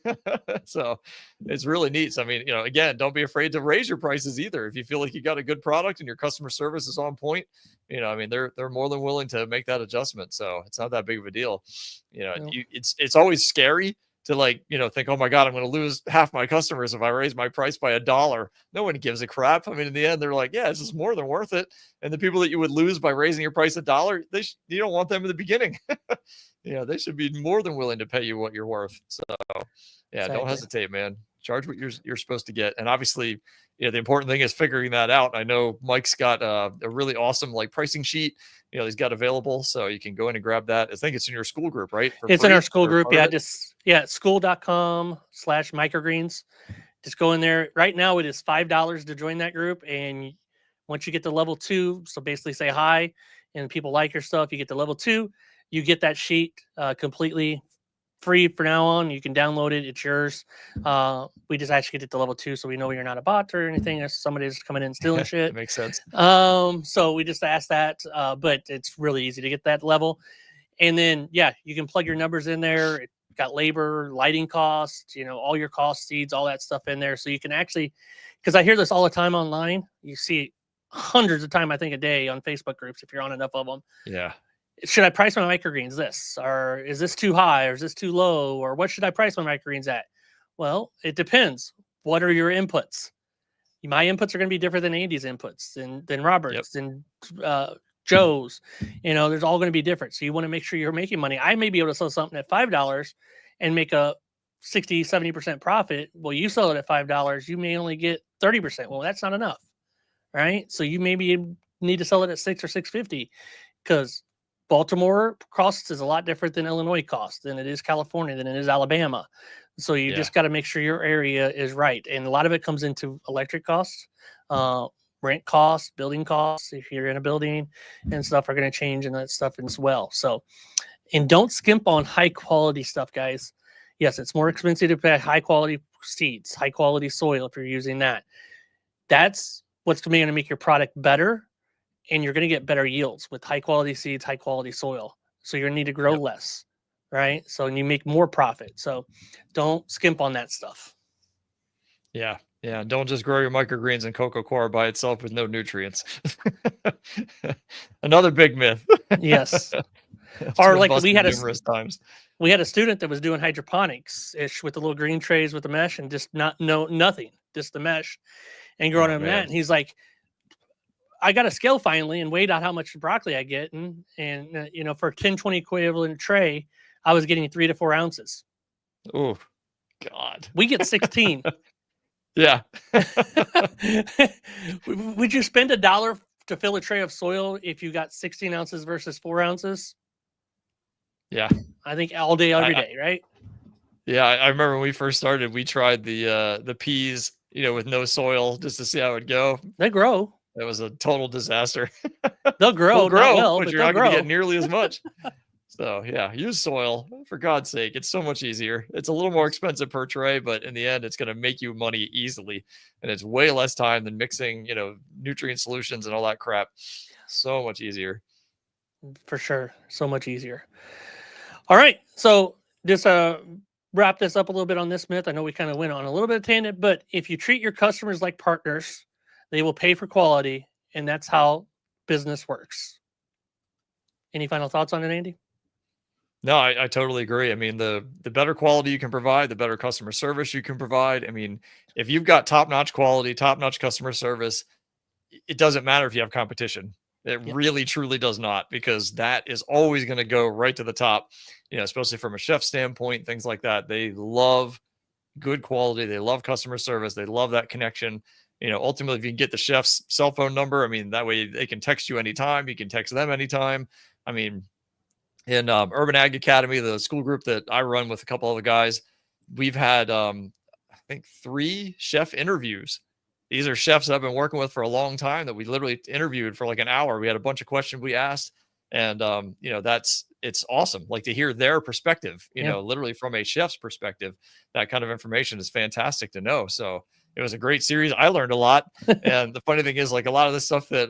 So it's really neat. So, I mean, again, don't be afraid to raise your prices either. If you feel like you got a good product and your customer service is on point, they're more than willing to make that adjustment. So it's not that big of a deal. It's always scary to think, oh my God, I'm going to lose half my customers if I raise my price by $1. No one gives a crap. I mean, in the end, they're like, yeah, it's just more than worth it. And the people that you would lose by raising your price $1, you don't want them in the beginning. They should be more than willing to pay you what you're worth. So exactly. Don't hesitate, man. Charge what you're supposed to get. And obviously, the important thing is figuring that out. I know Mike's got a really awesome pricing sheet, he's got available. So you can go in and grab that. I think it's in your school group, right? It's in our school group. Yeah. School.com/microgreens. Just go in there. Right now it is $5 to join that group. And once you get to level 2, so basically say hi and people like your stuff, you get to level 2, you get that sheet completely free for now on. You can download it. It's yours. We just actually get it to level 2 so we know you're not a bot or anything. If somebody's coming in and stealing shit. That makes sense. So we just asked that, but it's really easy to get that level. And then, you can plug your numbers in there. It got labor, lighting costs, all your cost seeds, all that stuff in there. So you can actually, because I hear this all the time online. You see it hundreds of times, I think, a day on Facebook groups, if you're on enough of them. Yeah. Should I price my microgreens this, or is this too high, or is this too low, or what should I price my microgreens at? Well, it depends. What are your inputs? My inputs are going to be different than Andy's inputs, than Robert's, and Joe's. There's all going to be different. So you want to make sure you're making money. I may be able to sell something at $5 and make a 60, 70% profit. Well, you sell it at $5, you may only get 30%. Well, that's not enough, right? So you maybe need to sell it at $6 or $6.50 because Baltimore costs is a lot different than Illinois costs, than it is California, than it is Alabama. So you just got to make sure your area is right. And a lot of it comes into electric costs, rent costs, building costs. If you're in a building and stuff are going to change and that stuff as well. So, and don't skimp on high quality stuff, guys. Yes, it's more expensive to pay high quality seeds, high quality soil if you're using that. That's what's going to make your product better. And you're going to get better yields with high quality seeds, high quality soil. So you're going to need to grow less, right? So and you make more profit. So don't skimp on that stuff. Yeah. Don't just grow your microgreens and cocoa coir by itself with no nutrients. Another big myth. Yes. Or like we had numerous times. We had a student that was doing hydroponics ish with the little green trays with the mesh and just nothing, just the mesh and growing them that. And he's like, I got a scale finally and weighed out how much broccoli I get. And for a 10-20 equivalent tray, I was getting 3 to 4 ounces. Oh, God. We get 16. Yeah. Would you spend $1 to fill a tray of soil if you got 16 ounces versus 4 ounces? Yeah. I think all day, every day, right? Yeah. I remember when we first started, we tried the peas, with no soil just to see how it would go. They grow. It was a total disaster. They'll grow, but you're not going to get nearly as much. So yeah, use soil for God's sake. It's so much easier. It's a little more expensive per tray, but in the end, it's going to make you money easily, and it's way less time than mixing, nutrient solutions and all that crap. So much easier. For sure. So much easier. All right. So just wrap this up a little bit on this myth. I know we kind of went on a little bit of tangent, but if you treat your customers like partners, they will pay for quality, and that's how business works. Any final thoughts on it, Andy? No, I totally agree. I mean, the better quality you can provide, the better customer service you can provide. I mean, if you've got top-notch quality, top-notch customer service, it doesn't matter if you have competition. It Yep. really, truly does not, because that is always going to go right to the top, especially from a chef standpoint, things like that. They love good quality. They love customer service. They love that connection. Ultimately, if you can get the chef's cell phone number, I mean, that way they can text you anytime. You can text them anytime. I mean, in Urban Ag Academy, the school group that I run with a couple other guys, we've had, I think, 3 chef interviews. These are chefs that I've been working with for a long time that we literally interviewed for like an hour. We had a bunch of questions we asked, and it's awesome. Like, to hear their perspective, literally from a chef's perspective, that kind of information is fantastic to know. So it was a great series. I learned a lot. And the funny thing is, like, a lot of the stuff that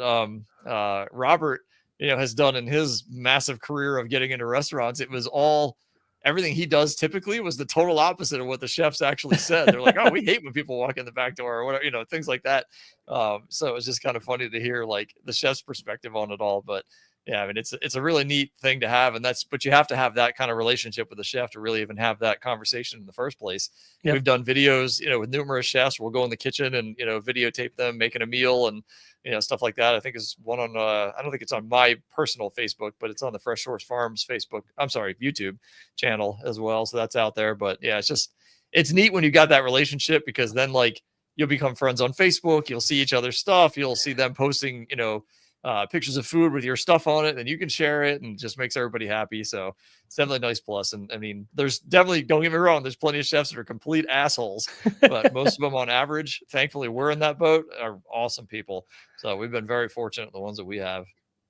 Robert, has done in his massive career of getting into restaurants, it was all, everything he does typically was the total opposite of what the chefs actually said. They're like, oh, we hate when people walk in the back door or whatever, things like that. So it was just kind of funny to hear like the chef's perspective on it all. But yeah, I mean, it's a really neat thing to have. And but you have to have that kind of relationship with the chef to really even have that conversation in the first place. Yep. We've done videos, with numerous chefs. We'll go in the kitchen and, videotape them making a meal and, stuff like that. I think is one on, I don't think it's on my personal Facebook, but it's on the Fresh Source Farms YouTube channel as well. So that's out there. But yeah, it's neat when you got that relationship, because then like you'll become friends on Facebook. You'll see each other's stuff. You'll see them posting, pictures of food with your stuff on it, and you can share it, and just makes everybody happy. So it's definitely a nice plus. And I mean, there's definitely, don't get me wrong, there's plenty of chefs that are complete assholes, but most of them on average, thankfully we're in that boat, are awesome people. So we've been very fortunate, the ones that we have.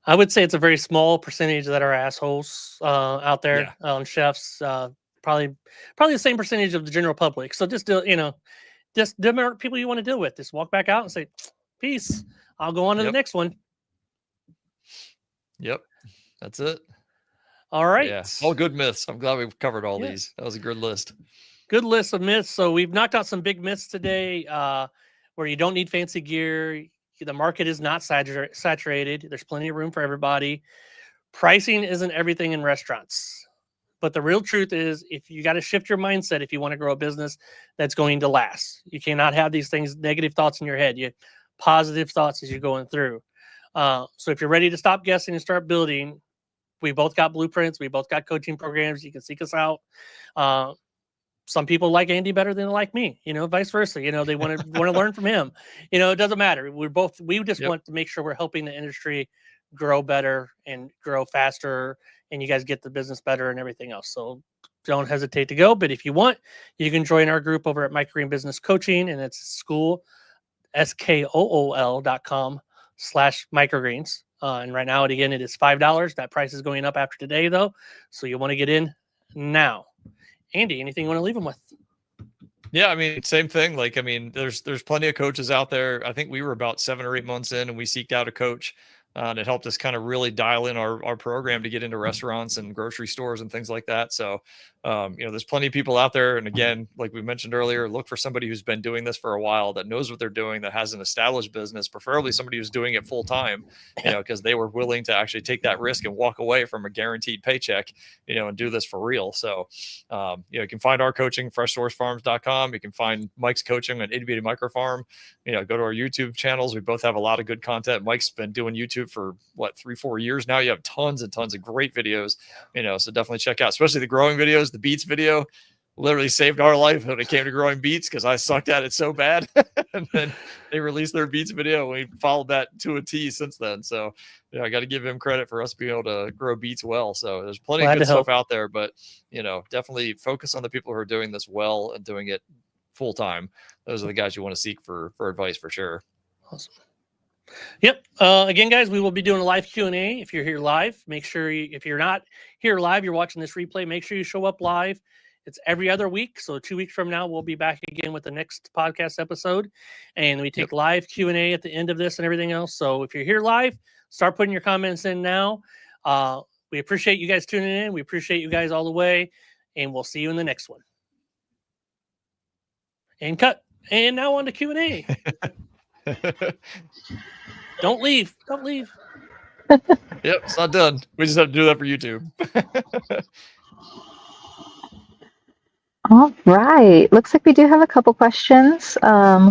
I would say it's a very small percentage that are assholes out there. Yeah. Chefs, probably the same percentage of the general public. So just just the people you want to deal with, just walk back out and say, peace, I'll go on to the next one. Yep, that's it. All right. Yeah, all good myths. I'm glad we've covered all these. That was a good list. Good list of myths. So we've knocked out some big myths today, where you don't need fancy gear. The market is not saturated. There's plenty of room for everybody. Pricing isn't everything in restaurants. But the real truth is, if you got to shift your mindset if you want to grow a business that's going to last. You cannot have these things, negative thoughts in your head. You have positive thoughts as you're going through. So if you're ready to stop guessing and start building, we both got blueprints. We both got coaching programs. You can seek us out. Some people like Andy better than they like me, vice versa. They want to learn from him. It doesn't matter. We just want to make sure we're helping the industry grow better and grow faster, and you guys get the business better and everything else. So don't hesitate to go. But if you want, you can join our group over at Microgreen Business Coaching, and it's school, SKOOL.com/microgreens. And right now, again, it is $5. That price is going up after today, though. So you want to get in now. Andy, anything you want to leave them with? Yeah, I mean, same thing. Like, I mean, there's plenty of coaches out there. I think we were about 7 or 8 months in, and we seeked out a coach. And it helped us kind of really dial in our program to get into restaurants and grocery stores and things like that. So, there's plenty of people out there. And again, like we mentioned earlier, look for somebody who's been doing this for a while, that knows what they're doing, that has an established business, preferably somebody who's doing it full time, because they were willing to actually take that risk and walk away from a guaranteed paycheck, and do this for real. So, you can find our coaching, freshsourcefarms.com. You can find Mike's coaching on Itty Bitty Micro Farm. Go to our YouTube channels. We both have a lot of good content. Mike's been doing YouTube for 3-4 years now. You have tons and tons of great videos, so definitely check out, especially the growing videos. The beets video literally saved our life when it came to growing beets, because I sucked at it so bad. And then they released their beets video, and we followed that to a T since then. So I got to give him credit for us being able to grow beets well. So there's plenty of good stuff out there, but definitely focus on the people who are doing this well and doing it full time. Those are the guys you want to seek for advice, for sure. Awesome. Yep. Again, guys, we will be doing a live Q&A. If you're here live, make sure if you're not here live, you're watching this replay, make sure you show up live. It's every other week. So 2 weeks from now, we'll be back again with the next podcast episode. And we take live Q&A at the end of this and everything else. So if you're here live, start putting your comments in now. We appreciate you guys tuning in. We appreciate you guys all the way. And we'll see you in the next one. And cut. And now on to Q&A. Don't leave. Don't leave. Yep, it's not done. We just have to do that for YouTube. All right. Looks like we do have a couple questions.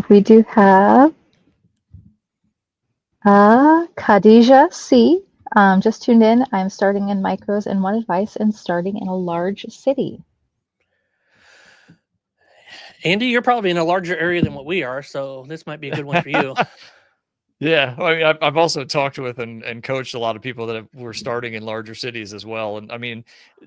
We do have Khadija C. Just tuned in. I'm starting in micros and want advice in starting in a large city. Andy, you're probably in a larger area than what we are, so this might be a good one for you. Yeah, I mean, I've also talked with and coached a lot of people that were starting in larger cities as well. And I mean,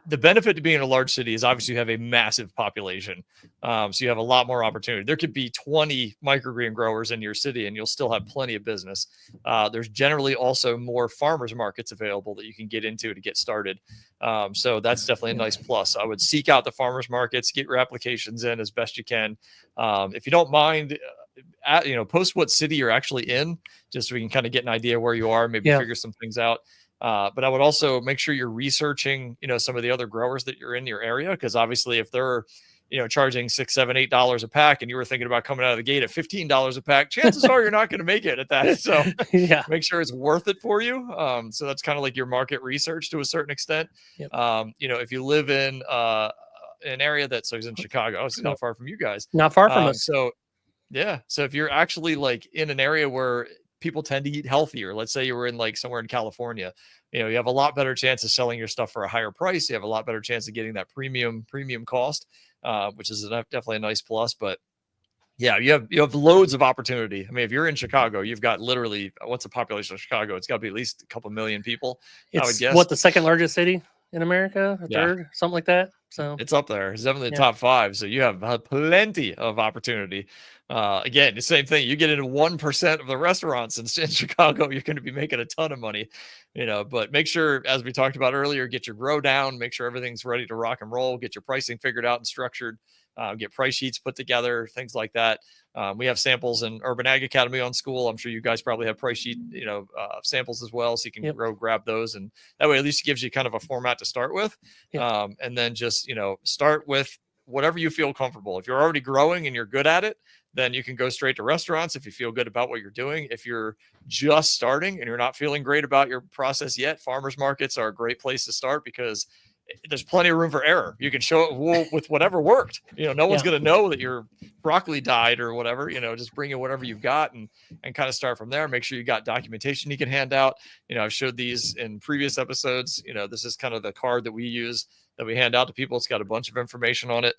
the benefit to being in a large city is obviously you have a massive population. So you have a lot more opportunity. There could be 20 microgreen growers in your city and you'll still have plenty of business. There's generally also more farmers markets available that you can get into to get started. So that's definitely a nice plus. I would seek out the farmers markets, get your applications in as best you can. If you don't mind, post what city you're actually in, just so we can kind of get an idea where you are, maybe figure some things out. But I would also make sure you're researching, some of the other growers that you're in your area, because obviously if they're, charging $6, $7, $8 a pack, and you were thinking about coming out of the gate at $15 a pack, chances are you're not going to make it at that. So make sure it's worth it for you. So that's kind of like your market research to a certain extent. If you live in an area so he's in Chicago, it's not far from you guys. Not far from us. So if you're actually like in an area where people tend to eat healthier, let's say you were in like somewhere in California, you have a lot better chance of selling your stuff for a higher price. You have a lot better chance of getting that premium cost, which is definitely a nice plus. But yeah, you have loads of opportunity. I mean, if you're in Chicago, you've got literally, what's the population of Chicago? It's got to be at least a couple million people. I would guess. What, the second largest city in America? Third, something like that. So it's up there. It's definitely the top 5. So you have plenty of opportunity. Again, the same thing. You get into 1% of the restaurants in Chicago, you're going to be making a ton of money, but make sure, as we talked about earlier, get your grow down, make sure everything's ready to rock and roll, get your pricing figured out and structured, get price sheets put together, things like that. We have samples in Urban Ag Academy on school. I'm sure you guys probably have price sheet, samples as well. So you can go grab those. And that way, at least it gives you kind of a format to start with. And then just, start with whatever you feel comfortable. If you're already growing and you're good at it, then you can go straight to restaurants if you feel good about what you're doing. If you're just starting and you're not feeling great about your process yet, farmers markets are a great place to start because there's plenty of room for error. You can show it with whatever worked. No one's going to know that your broccoli died or whatever. Just bring in whatever you've got and kind of start from there. Make sure you got documentation you can hand out. I've showed these in previous episodes. This is kind of the card that we use that we hand out to people. It's got a bunch of information on it.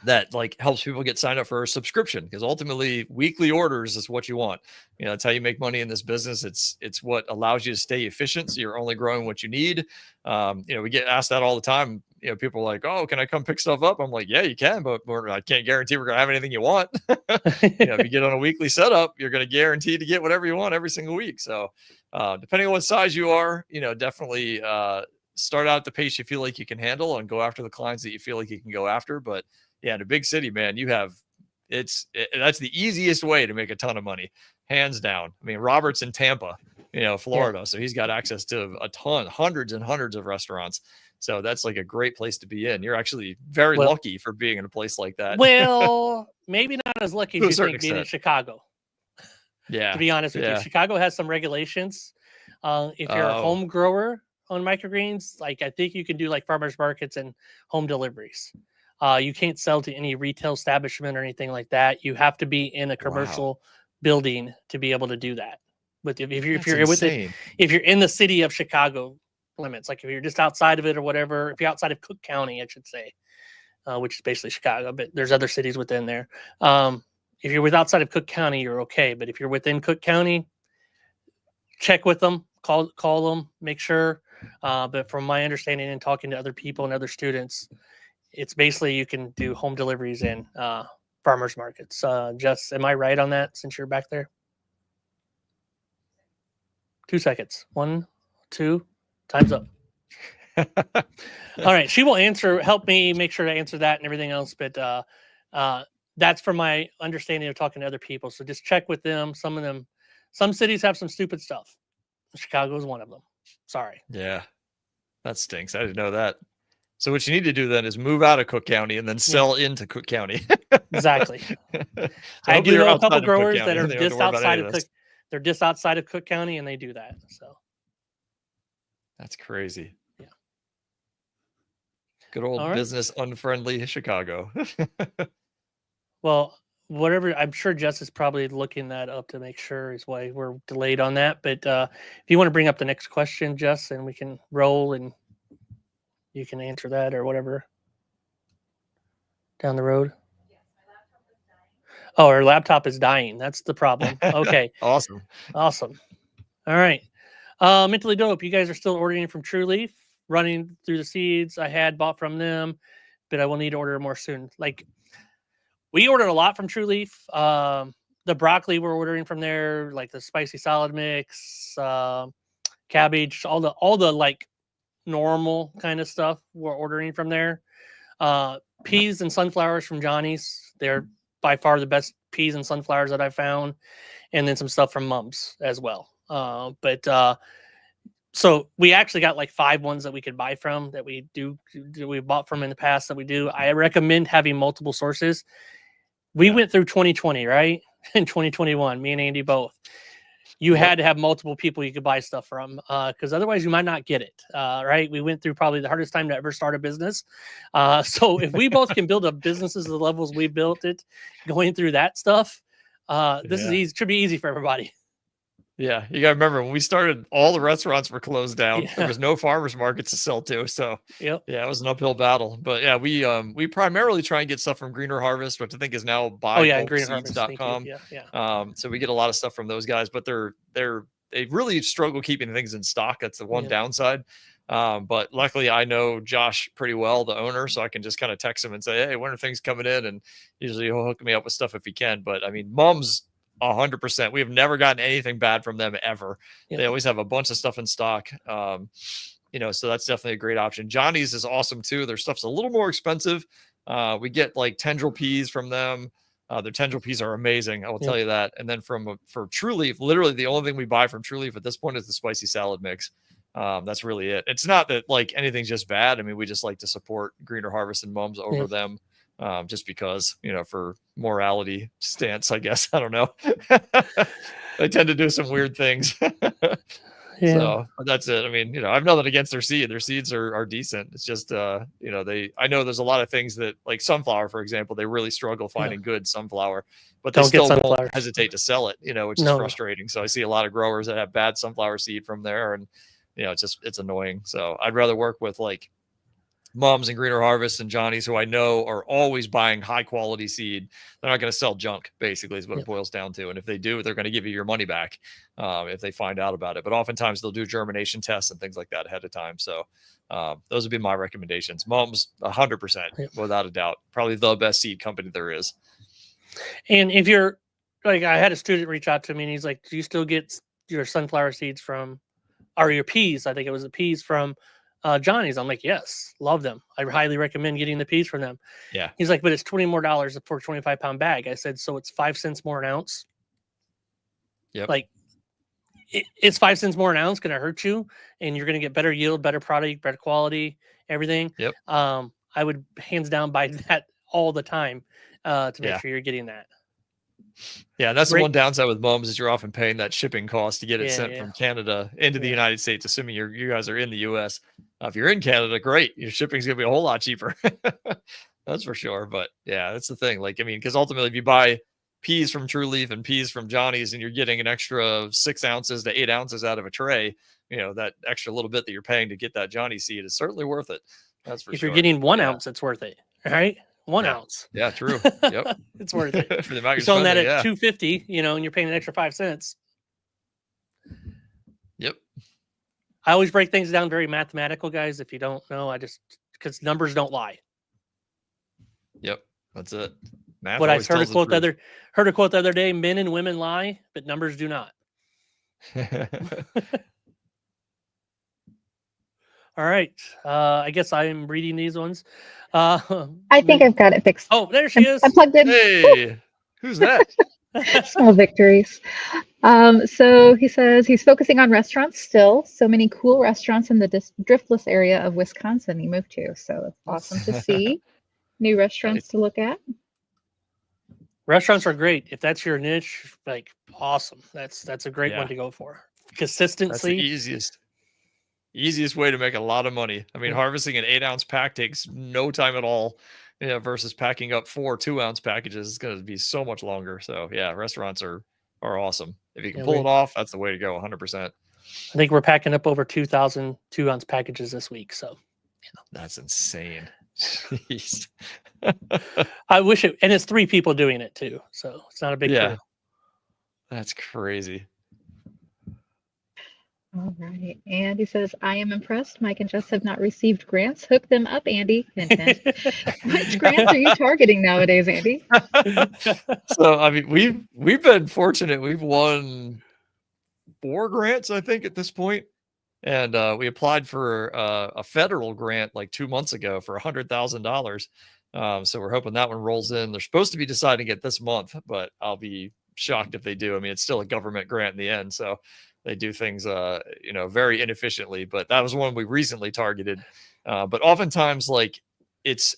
That like helps people get signed up for a subscription, because ultimately weekly orders is what you want. That's how you make money in this business. It's what allows you to stay efficient. So you're only growing what you need. We get asked that all the time. People are like, "Oh, can I come pick stuff up?" I'm like, "Yeah, you can, but I can't guarantee we're going to have anything you want." If you get on a weekly setup, you're going to guarantee to get whatever you want every single week. So depending on what size you are, definitely start out at the pace you feel like you can handle and go after the clients that you feel like you can go after. But yeah, in a big city, man, that's the easiest way to make a ton of money, hands down. I mean, Robert's in Tampa, Florida. So he's got access to hundreds and hundreds of restaurants. So that's like a great place to be in. You're actually very lucky for being in a place like that. Well, maybe not as lucky as you think being in Chicago. Yeah. To be honest with you, Chicago has some regulations. If you're a home grower on microgreens, like I think you can do like farmers markets and home deliveries. You can't sell to any retail establishment or anything like that. You have to be in a commercial building to be able to do that. But if you're in the city of Chicago limits, like if you're just outside of it or whatever, if you're outside of Cook County, I should say, which is basically Chicago, but there's other cities within there. If you're outside of Cook County, you're okay. But if you're within Cook County, check with them, call them, make sure. But from my understanding and talking to other people and other students, it's basically you can do home deliveries in farmers markets. Jess, am I right on that since you're back there? 2 seconds. 1, 2, time's up. All right, she will help me make sure to answer that and everything else. But that's from my understanding of talking to other people. So just check with them. Some cities have some stupid stuff. Chicago is one of them. Sorry. Yeah, that stinks. I didn't know that. So what you need to do then is move out of Cook County and then sell into Cook County. Exactly. So I do hopefully you're know a couple outside of Cook growers County that and are they don't have to just worry about outside any of this. Cook. They're just outside of Cook County, and they do that. So That's crazy. Yeah. Good old All right. business unfriendly Chicago. Well, whatever. I'm sure Jess is probably looking that up to make sure is why we're delayed on that. But if you want to bring up the next question, Jess, and we can roll and you can answer that or whatever down the road. Oh, her laptop is dying. That's the problem. Okay. Awesome. All right. Mentally Dope. You guys are still ordering from True Leaf, running through the seeds I had bought from them, but I will need to order more soon. Like, we ordered a lot from True Leaf. The broccoli we're ordering from there, like the spicy salad mix, cabbage, all the like normal kind of stuff we're ordering from there. Peas and sunflowers from Johnny's. They're by far the best peas and sunflowers that I've found. And then some stuff from Mum's as well. So we actually got like 5 ones that we could buy from that we bought from in the past that we do. I recommend having multiple sources. We went through 2020, right? In 2021, me and Andy both. You had to have multiple people you could buy stuff from because otherwise you might not get it, right? We went through probably the hardest time to ever start a business. So if we both can build a business at the levels we built it, going through that stuff, this is easy. Should be easy for everybody. Yeah, you gotta remember when we started, all the restaurants were closed down. Yeah. There was no farmers markets to sell to, so Yep. yeah, it was an uphill battle. But yeah, we primarily try and get stuff from Greener Harvest, which I think is now greenharvest.com. Yeah. So we get a lot of stuff from those guys, but they really struggle keeping things in stock. That's the one downside. But luckily I know Josh pretty well, the owner, so I can just kind of text him and say, hey, when are things coming in? And usually he'll hook me up with stuff if he can. But I mean, Mum's 100%. We have never gotten anything bad from them ever. Yep. They always have a bunch of stuff in stock. So that's definitely a great option. Johnny's is awesome too. Their stuff's a little more expensive. We get like tendril peas from them. Their tendril peas are amazing. I will tell you that. And then for True Leaf, literally the only thing we buy from True Leaf at this point is the spicy salad mix. That's really it. It's not that like anything's just bad. I mean, we just like to support Greener Harvest and Mum's over them. Just because, for morality stance, I guess. I don't know. They tend to do some weird things. So that's it. I mean, I have nothing against their seed. Their seeds are decent. It's just, I know there's a lot of things that, like sunflower, for example, they really struggle finding good sunflower, but they still won't hesitate to sell it, which is frustrating. So I see a lot of growers that have bad sunflower seed from there, and, it's annoying. So I'd rather work with like Mum's and Greener Harvest and Johnny's, who I know are always buying high quality seed. They're not going to sell junk, basically, is what it boils down to. And if they do, they're going to give you your money back if they find out about it. But oftentimes they'll do germination tests and things like that ahead of time. So those would be my recommendations. Mum's 100%, without a doubt, probably the best seed company there is. And if you're like, I had a student reach out to me and he's like, do you still get your sunflower seeds from, or your peas? I think it was the peas from Johnny's. I'm like, yes, love them. I highly recommend getting the peas from them. Yeah. He's like, but it's $20 more for a 25-pound bag. I said, so it's 5 cents more an ounce. Yep. Like it's 5 cents more an ounce going to hurt you, and you're going to get better yield, better product, better quality, everything. Yep. I would hands down buy that all the time to make sure you're getting that. Yeah, that's the one downside with Mum's is you're often paying that shipping cost to get it sent from Canada into the United States, assuming you guys are in the U.S. If you're in Canada, great. Your shipping's going to be a whole lot cheaper. That's for sure. But yeah, that's the thing. Like, I mean, because ultimately if you buy peas from True Leaf and peas from Johnny's and you're getting an extra 6 ounces to 8 ounces out of a tray, that extra little bit that you're paying to get that Johnny seed is certainly worth it. That's for sure. If you're getting 1 ounce, it's worth it. All right. 1 ounce. Yeah, true. Yep. It's worth it. For the amount you're selling that at $2.50, and you're paying an extra 5 cents. Yep. I always break things down very mathematical, guys. If you don't know, because numbers don't lie. Yep. That's it. Math what I heard a quote the other day: men and women lie, but numbers do not. All right. I guess I'm reading these ones. I think I've got it fixed. Oh, there she I'm is. plugged in. Hey, who's that? Small victories. So he says he's focusing on restaurants still. So many cool restaurants in the driftless area of Wisconsin he moved to. So it's awesome to see new restaurants Nice. to look at. Restaurants are great. If that's your niche, like awesome. That's a great Yeah. one to go for. That's the Consistency. easiest way to make a lot of money. I mean, harvesting an 8-ounce pack takes no time at all, versus packing up 4 2-ounce packages is going to be so much longer. So yeah, restaurants are awesome. If you can Yeah, pull it off, that's the way to go. 100%. I think we're packing up over 2,000 2-ounce packages this week. So That's insane. Jeez. I wish it, and it's 3 people doing it too. So it's not a big Yeah. crew. That's crazy. All right. And he says, I am impressed. Mike and Jess have not received grants. Hook them up, Andy. Hint, hint. Which grants are you targeting nowadays, Andy? So I mean, we've been fortunate. We've won 4 grants, I think, at this point. And we applied for a federal grant like 2 months ago for $100,000. So we're hoping that one rolls in. They're supposed to be deciding it this month, but I'll be shocked if they do. I mean, it's still a government grant in the end, so they do things, very inefficiently. But that was one we recently targeted. But oftentimes, like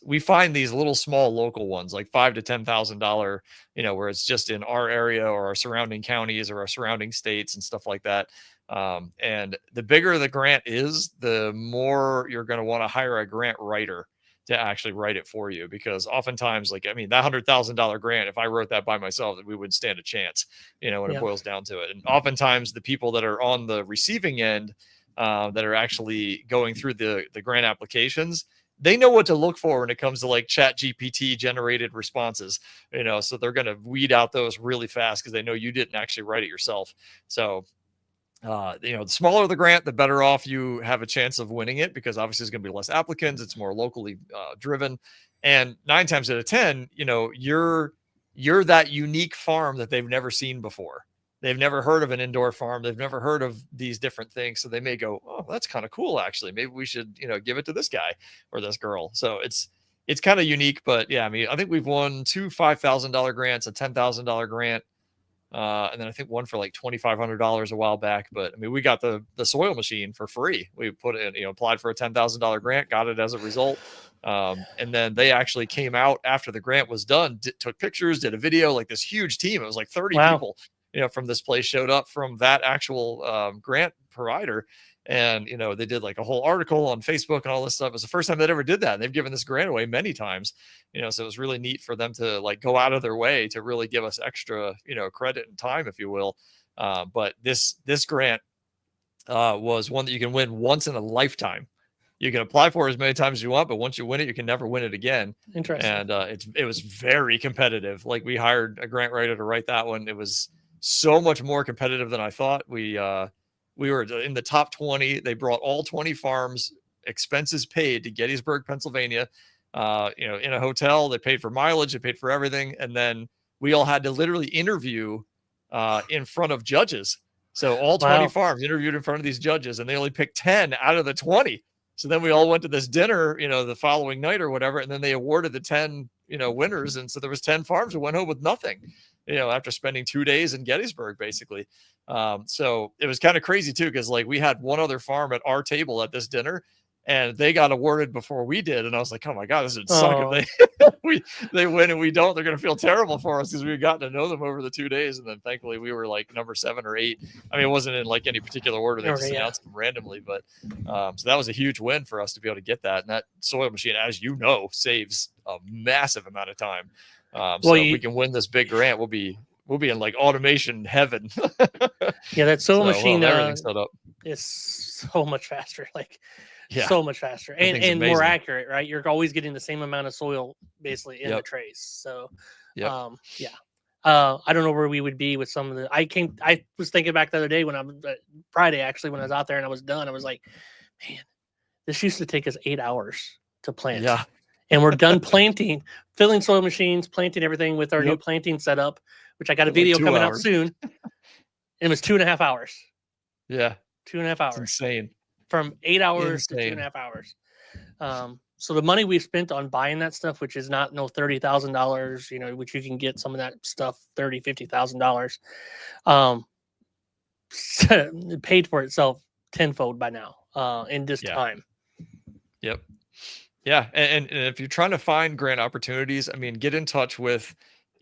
we find these little small local ones, like $5,000 to $10,000, where it's just in our area or our surrounding counties or our surrounding states and stuff like that. And the bigger the grant is, the more you're going to want to hire a grant writer to actually write it for you, because oftentimes, that $100,000 grant, if I wrote that by myself, we wouldn't stand a chance, when it boils down to it. And oftentimes the people that are on the receiving end, that are actually going through the grant applications, they know what to look for when it comes to like Chat GPT generated responses, so they're going to weed out those really fast because they know you didn't actually write it yourself. So the smaller the grant, the better off you have a chance of winning it, because obviously there's going to be less applicants. It's more locally driven. And 9 times out of 10, you're that unique farm that they've never seen before. They've never heard of an indoor farm. They've never heard of these different things. So they may go, oh, that's kind of cool, actually. Maybe we should, give it to this guy or this girl. So it's kind of unique. But yeah, I mean, I think we've won 2 $5,000 grants, a $10,000 grant. And then I think one for like $2,500 a while back. But I mean, we got the soil machine for free. We put it in, applied for a $10,000 grant, got it as a result. And then they actually came out after the grant was done, took pictures, did a video, like this huge team. It was like 30 people, from this place showed up from that actual grant provider. And, they did like a whole article on Facebook and all this stuff. It was the first time they'd ever did that. And they've given this grant away many times, so it was really neat for them to like go out of their way to really give us extra, credit and time, if you will. But this grant was one that you can win once in a lifetime. You can apply for as many times as you want, but once you win it, you can never win it again. Interesting. And it was very competitive. Like, we hired a grant writer to write that one. It was so much more competitive than I thought. We were in the top 20. They brought all 20 farms, expenses paid, to Gettysburg, Pennsylvania, in a hotel. They paid for mileage, they paid for everything. And then we all had to literally interview in front of judges. So all 20 farms interviewed in front of these judges, and they only picked 10 out of the 20. So then we all went to this dinner, the following night or whatever, and then they awarded the 10, winners. And so there was 10 farms who went home with nothing, after spending 2 days in Gettysburg, basically. So it was kind of crazy too, because like we had one other farm at our table at this dinner, and they got awarded before we did. And I was like, oh my God, this would suck if they win and we don't. They're going to feel terrible for us, because we've gotten to know them over the 2 days. And then thankfully we were like number 7 or 8. I mean, it wasn't in like any particular order. They just announced them randomly, but so that was a huge win for us to be able to get that. And that soil machine, as you know, saves a massive amount of time. So if we can win this big grant, we'll be in like automation heaven. Yeah, that soil machine everything's set up. is so much faster. Like, yeah, so much faster and more accurate, right? You're always getting the same amount of soil basically in the trays. So, I don't know where we would be with some of the. I was thinking back the other day when I was Friday, actually, when I was out there and I was done. I was like, man, this used to take us 8 hours to plant. Yeah. And we're done planting, filling soil machines, planting everything with our new planting setup, which I got a video coming out soon. And it was 2.5 hours. Yeah. 2.5 hours. It's insane. from 8 hours to Insane. 2.5 hours. So the money we've spent on buying that stuff, which is not no $30,000, you know, which you can get some of that stuff $50,000, it paid for itself tenfold by now in this Yeah. time. Yep. Yeah. And if you're trying to find grant opportunities, I mean, get in touch with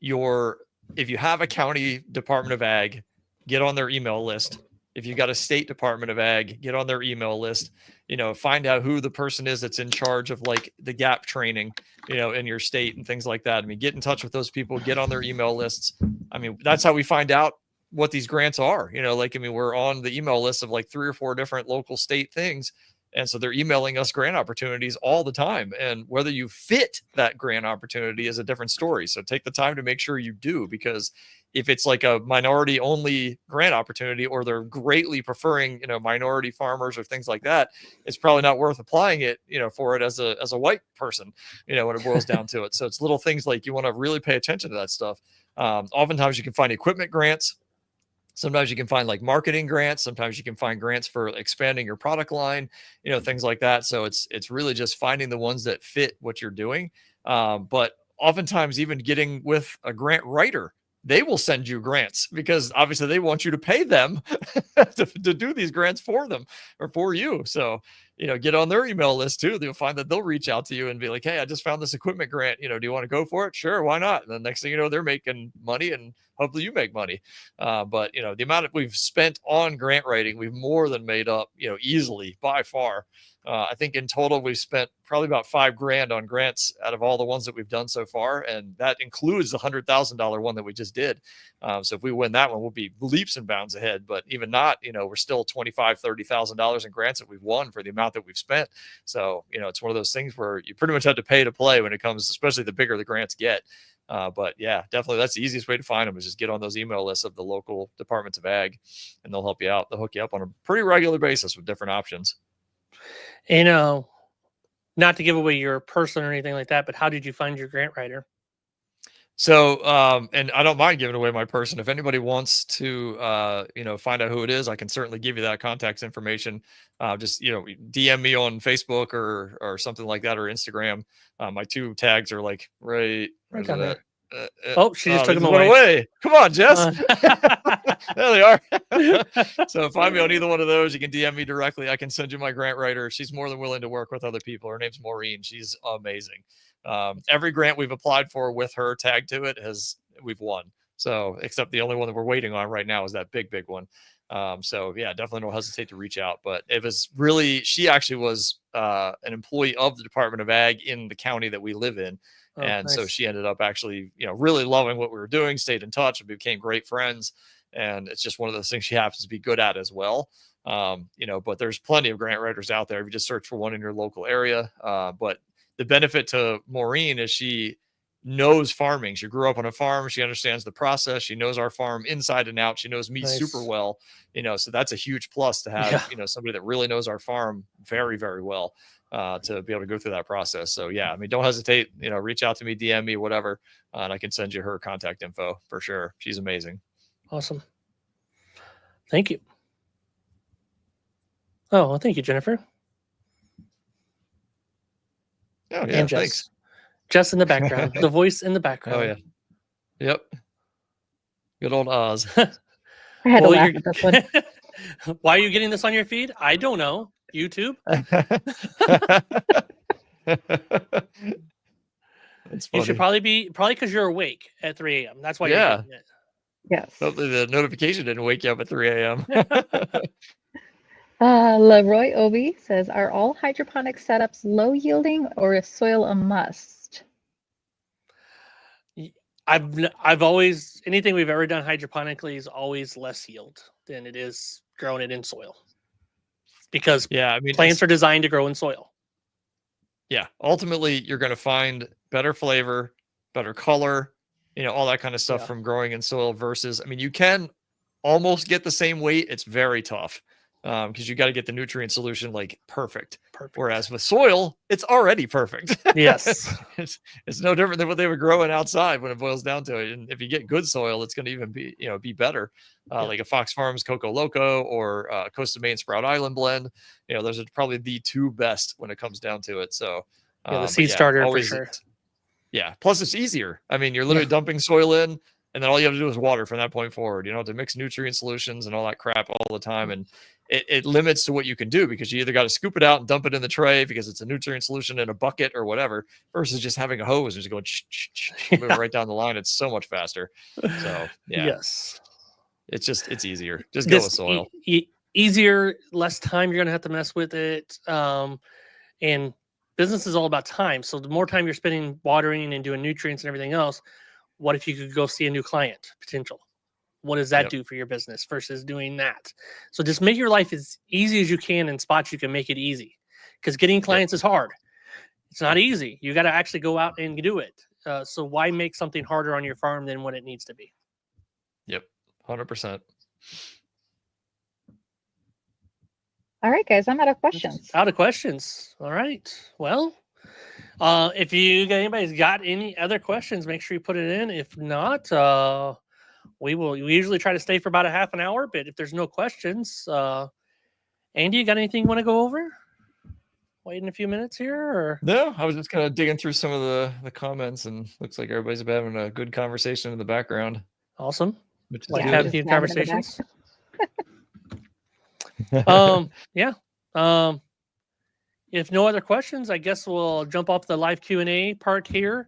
if you have a county Department of Ag, get on their email list. If you got a state Department of Ag, get on their email list, you know, find out who the person is that's in charge of like the gap training, you know, in your state and things like that. I mean, get in touch with those people, get on their email lists. I mean, that's how we find out what these grants are, you know, like, I mean, we're on the email list of like 3 or 4 different local state things. And so they're emailing us grant opportunities all the time. And whether you fit that grant opportunity is a different story. So take the time to make sure you do, because if it's like a minority only grant opportunity, or they're greatly preferring, you know, minority farmers or things like that, it's probably not worth applying it, you know, for it as a white person, you know, when it boils down to it. So it's little things like you want to really pay attention to that stuff. Oftentimes you can find equipment grants. Sometimes you can find like marketing grants. Sometimes you can find grants for expanding your product line, you know, things like that. So it's really just finding the ones that fit what you're doing. But oftentimes even getting with a grant writer, they will send you grants because obviously they want you to pay them to do these grants for them or for you. So, you know, get on their email list too. They'll find that they'll reach out to you and be like, hey, I just found this equipment grant. You know, do you want to go for it? Sure. Why not? And the next thing you know, they're making money and hopefully you make money. But, you know, the amount we've spent on grant writing, we've more than made up, you know, easily by far. I think in total, we've spent probably about $5,000 on grants out of all the ones that we've done so far. And that includes the $100,000 one that we just did. So if we win that one, we'll be leaps and bounds ahead, but even not, you know, we're still $25,000, $30,000 in grants that we've won for the amount that we've spent. So, you know, it's one of those things where you pretty much have to pay to play when it comes, especially the bigger the grants get. But yeah, definitely that's the easiest way to find them is just get on those email lists of the local departments of ag and they'll help you out. They'll hook you up on a pretty regular basis with different options. You know, not to give away your person or anything like that, but how did you find your grant writer? So, and I don't mind giving away my person. If anybody wants to, you know, find out who it is, I can certainly give you that contact information. Just, you know, DM me on Facebook or something like that, or Instagram. My 2 tags are like right down that. Oh, she just took them away. away. Come on, Jess. There they are. So find me on either one of those. You can DM me directly. I can send you my grant writer. She's more than willing to work with other people. Her name's Maureen. She's amazing. Every grant we've applied for with her tag to it we've won. So except the only one that we're waiting on right now is that big one. So yeah, definitely don't hesitate to reach out. But it was really, she actually was an employee of the Department of Ag in the county that we live in. And nice. So she ended up actually, you know, really loving what we were doing, stayed in touch, and became great friends. And it's just one of those things she happens to be good at as well. You know, but there's plenty of grant writers out there if you just search for one in your local area. But the benefit to Maureen is she knows farming. She grew up on a farm. She understands the process. She knows our farm inside and out. She knows me super well, you know, so that's a huge plus to have, you know, somebody that really knows our farm very, very well, to be able to go through that process. So yeah, I mean, don't hesitate, you know, reach out to me, DM me, whatever. And I can send you her contact info for sure. She's amazing. Awesome. Thank you. Oh, well, thank you, Jennifer. Oh, yeah, and Jess. Thanks. Jess in the background, the voice in the background. Oh, yeah. Yep. Good old Oz. I had to laugh at this one. Why are you getting this on your feed? I don't know. YouTube? You should probably because you're awake at 3 a.m. That's why you're getting it. Yes. Hopefully the notification didn't wake you up at 3 a.m. Leroy Obi says, are all hydroponic setups low yielding or is soil a must? I've always, anything we've ever done hydroponically is always less yield than it is growing it in soil. Because I mean, plants are designed to grow in soil. Yeah. Ultimately, you're going to find better flavor, better color, you know, all that kind of stuff from growing in soil versus, I mean, you can almost get the same weight. It's very tough. because you got to get the nutrient solution like perfect. Perfect. Whereas with soil, it's already perfect. Yes. it's no different than what they were growing outside when it boils down to it. And if you get good soil, it's going to even be better. Like a Fox Farms Coco Loco or Costa Maine Sprout Island blend. Those are probably the two best when it comes down to it. So the seed starter for sure. Yeah. Plus it's easier. I mean, you're literally dumping soil in, and then all you have to do is water from that point forward. You don't have to mix nutrient solutions and all that crap all the time. And it limits to what you can do, because you either got to scoop it out and dump it in the tray because it's a nutrient solution in a bucket or whatever, versus just having a hose and just going moving right down the line. It's so much faster. So yes, it's easier. Just go with soil. Easier, less time you're going to have to mess with it. And business is all about time. So the more time you're spending watering and doing nutrients and everything else, what if you could go see a new client potential? What does that do for your business versus doing that? So just make your life as easy as you can in spots you can make it easy, because getting clients is hard. It's not easy. You got to actually go out and do it. So why make something harder on your farm than what it needs to be? Yep. 100%. All right, guys, I'm out of questions. Out of questions. All right. Well, if anybody's got any other questions, make sure you put it in. If not, we usually try to stay for about a half an hour, but if there's no questions, Andy, you got anything you want to go over? Waiting a few minutes here, or no? I was just kind of digging through some of the comments, and looks like everybody's been having a good conversation in the background. Awesome. Which is like good. having good conversations. If no other questions, I guess we'll jump off the live Q&A part here.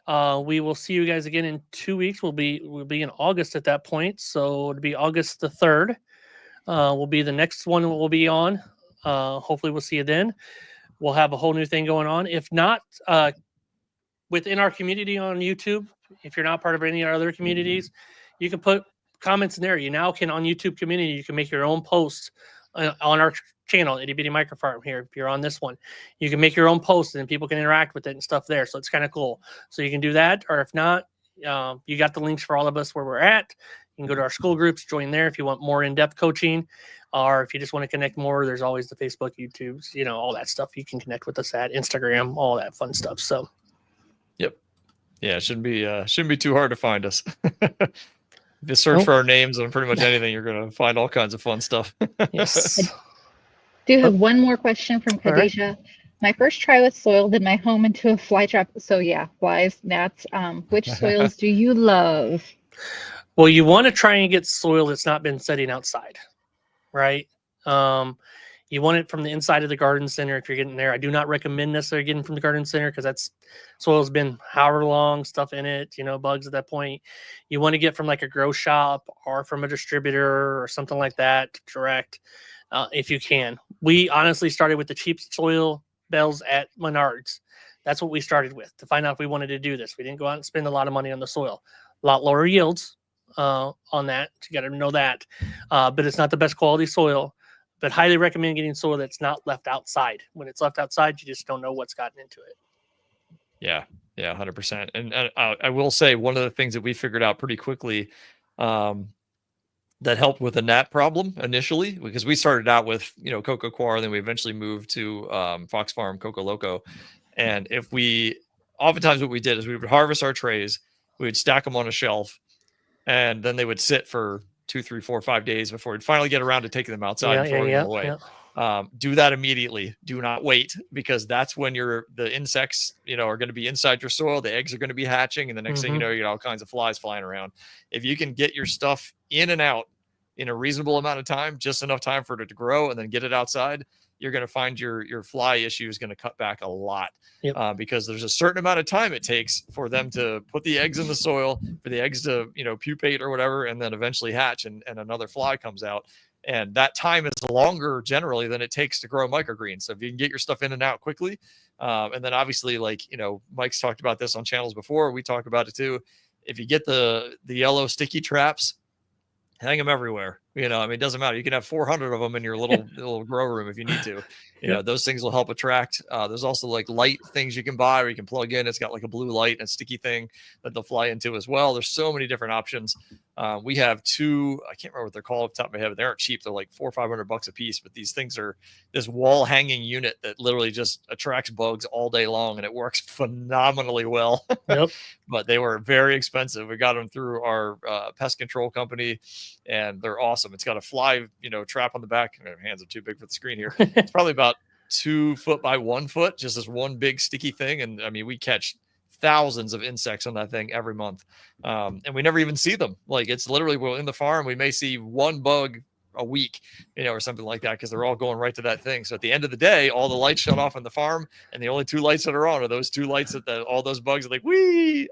We will see you guys again in 2 weeks. We'll be in August at that point, so it'll be August the 3rd. Will be the next one we'll be on. Hopefully we'll see you then. We'll have a whole new thing going on. If not, within our community on YouTube, if you're not part of any of our other communities, you can put comments in there. You now can, on YouTube community, you can make your own posts on our channel, Itty Bitty Micro Farm here. If you're on this one, you can make your own post and people can interact with it and stuff there. So it's kind of cool. So you can do that. Or if not, you got the links for all of us where we're at. You can go to our school groups, join there if you want more in-depth coaching, or if you just want to connect more, there's always the Facebook, YouTubes, all that stuff. You can connect with us at Instagram, all that fun stuff. So, yep. Yeah, it shouldn't be too hard to find us. Just search for our names on pretty much anything. You're going to find all kinds of fun stuff. Yes. I do have one more question from Khadijah. Right. My first try with soil did my home into a fly trap. So yeah, flies, gnats. Which soils do you love? Well, you want to try and get soil that's not been setting outside, right? You want it from the inside of the garden center if you're getting there. I do not recommend necessarily getting from the garden center because that's soil's been however long, stuff in it, bugs at that point. You want to get from like a grow shop or from a distributor or something like that direct, if you can. We honestly started with the cheap soil bells at Menards. That's what we started with to find out if we wanted to do this. We didn't go out and spend a lot of money on the soil. A lot lower yields on that. You got to know that. But it's not the best quality soil. But highly recommend getting soil that's not left outside. When it's left outside, you just don't know what's gotten into it. Yeah, 100%. And I will say one of the things that we figured out pretty quickly that helped with the gnat problem initially, because we started out with Coco Coir, then we eventually moved to Fox Farm Coco Loco. And oftentimes what we did is we would harvest our trays, we would stack them on a shelf, and then they would sit for 2, 3, 4, 5 days before we'd finally get around to taking them outside and throwing them away. Do that immediately. Do not wait, because that's when the insects, are going to be inside your soil. The eggs are going to be hatching. And the next thing you know, you got all kinds of flies flying around. If you can get your stuff in and out in a reasonable amount of time, just enough time for it to grow, and then get it outside, you're going to find your fly issue is going to cut back a lot. Because there's a certain amount of time it takes for them to put the eggs in the soil, for the eggs to, pupate or whatever, and then eventually hatch and another fly comes out. And that time is longer generally than it takes to grow microgreens. So if you can get your stuff in and out quickly, and then obviously, Mike's talked about this on channels before, we talk about it too. If you get the yellow sticky traps, hang them everywhere, You know, I mean, it doesn't matter. You can have 400 of them in your little grow room if you need to. You know, those things will help attract. There's also like light things you can buy where you can plug in. It's got like a blue light and a sticky thing that they'll fly into as well. There's so many different options. We have two, I can't remember what they're called off the top of my head, but they aren't cheap. They're like $400 or $500 a piece. But these things are this wall hanging unit that literally just attracts bugs all day long, and it works phenomenally well. Yep. But they were very expensive. We got them through our pest control company, and they're awesome. It's got a fly, trap on the back. My hands are too big for the screen here. It's probably about 2 foot by 1 foot, just this one big sticky thing. And I mean, we catch thousands of insects on that thing every month. And we never even see them. Like, it's literally, we're in the farm, we may see one bug a week, or something like that, because they're all going right to that thing. So at the end of the day, all the lights shut off on the farm, and the only 2 lights that are on are those 2 lights that all those bugs are like, they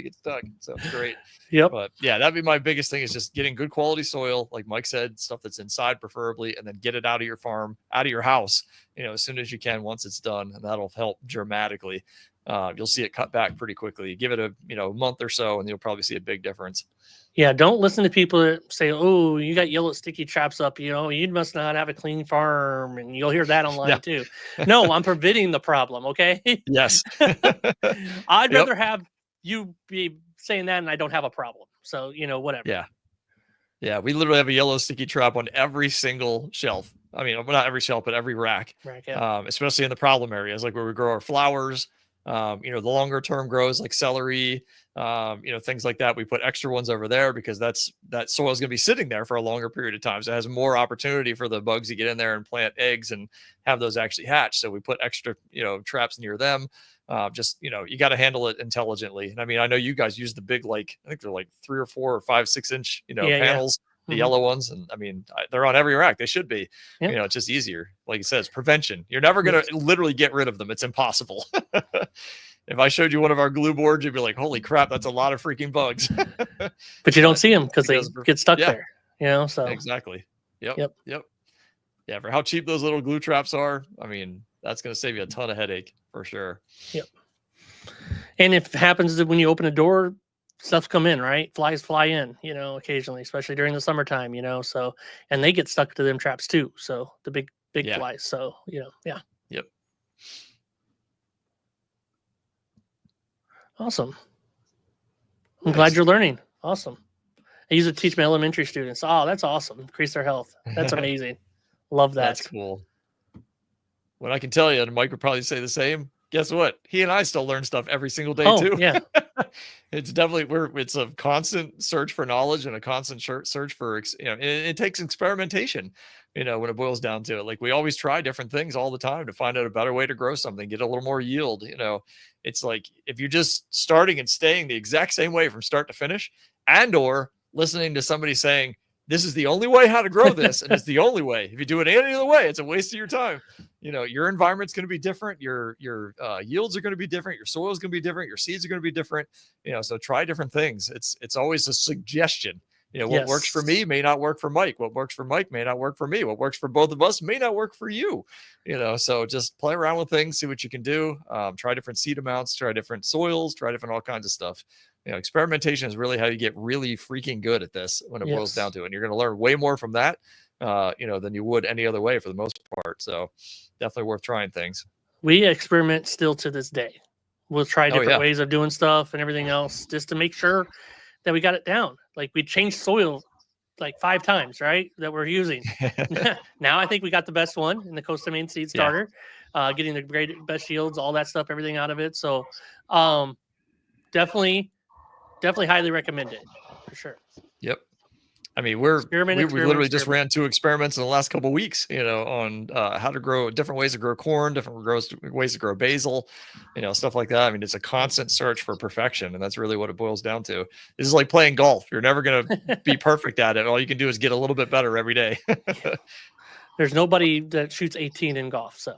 get stuck. So it's great. Yep. But yeah, that'd be my biggest thing, is just getting good quality soil, like Mike said, stuff that's inside preferably, and then get it out of your farm, out of your house, as soon as you can once it's done, and that'll help dramatically. You'll see it cut back pretty quickly. Give it a month or so, and you'll probably see a big difference. Yeah, don't listen to people that say, "Oh, you got yellow sticky traps up. You must not have a clean farm," and you'll hear that online too. No, I'm preventing the problem. Okay. Yes. I'd rather have you be saying that, and I don't have a problem. So whatever. Yeah. Yeah, we literally have a yellow sticky trap on every single shelf. I mean, not every shelf, but every rack. Especially in the problem areas, like where we grow our flowers. The longer term grows like celery, things like that. We put extra ones over there because that soil is going to be sitting there for a longer period of time. So it has more opportunity for the bugs to get in there and plant eggs and have those actually hatch. So we put extra, traps near them. You got to handle it intelligently. And I mean, I know you guys use the big, I think they're like 3 or 4 or 5, 6 inch, panels. The yellow ones. And I mean, they're on every rack. They should be, it's just easier. Like you said, it's prevention. You're never going to literally get rid of them. It's impossible. If I showed you one of our glue boards, you'd be like, holy crap, that's a lot of freaking bugs. But you don't see them because they get stuck there, so. Exactly. Yep. Yeah. For how cheap those little glue traps are, I mean, that's going to save you a ton of headache for sure. Yep. And if it happens that when you open a door, stuff's come in, right? Flies fly in, occasionally, especially during the summertime, so, and they get stuck to them traps too. So the big flies. So, yeah. Yep. Awesome. I'm glad you're learning. Awesome. I use it to teach my elementary students. Oh, that's awesome. Increase their health. That's amazing. Love that. That's cool. When I can tell you, and Mike would probably say the same, guess what? He and I still learn stuff every single day too. Yeah. It's definitely it's a constant search for knowledge and a constant search for, it takes experimentation, when it boils down to it. Like, we always try different things all the time to find out a better way to grow something, get a little more yield. It's like, if you're just starting and staying the exact same way from start to finish, and or listening to somebody saying, this is the only way how to grow this, and it's the only way. If you do it any other way, it's a waste of your time. Your environment's going to be different. Your yields are going to be different. Your soil is going to be different. Your seeds are going to be different. So try different things. It's always a suggestion. What works for me may not work for Mike. What works for Mike may not work for me. What works for both of us may not work for you. So just play around with things, see what you can do. Try different seed amounts, try different soils, try different all kinds of stuff. Experimentation is really how you get really freaking good at this when it boils down to it. And you're going to learn way more from that, than you would any other way for the most part. So definitely worth trying things. We experiment still to this day. We'll try different ways of doing stuff and everything else just to make sure that we got it down. Like, we changed soil like 5 times, right? That we're using. Now I think we got the best one in the Costa Maine seed starter, getting the best yields, all that stuff, everything out of it. So definitely highly recommend it for sure. Yep. I mean, we literally just ran 2 experiments in the last couple of weeks, on how to grow different ways to grow corn, different ways to grow basil, stuff like that. I mean, it's a constant search for perfection, and that's really what it boils down to. This is like playing golf. You're never going to be perfect at it. All you can do is get a little bit better every day. There's nobody that shoots 18 in golf, so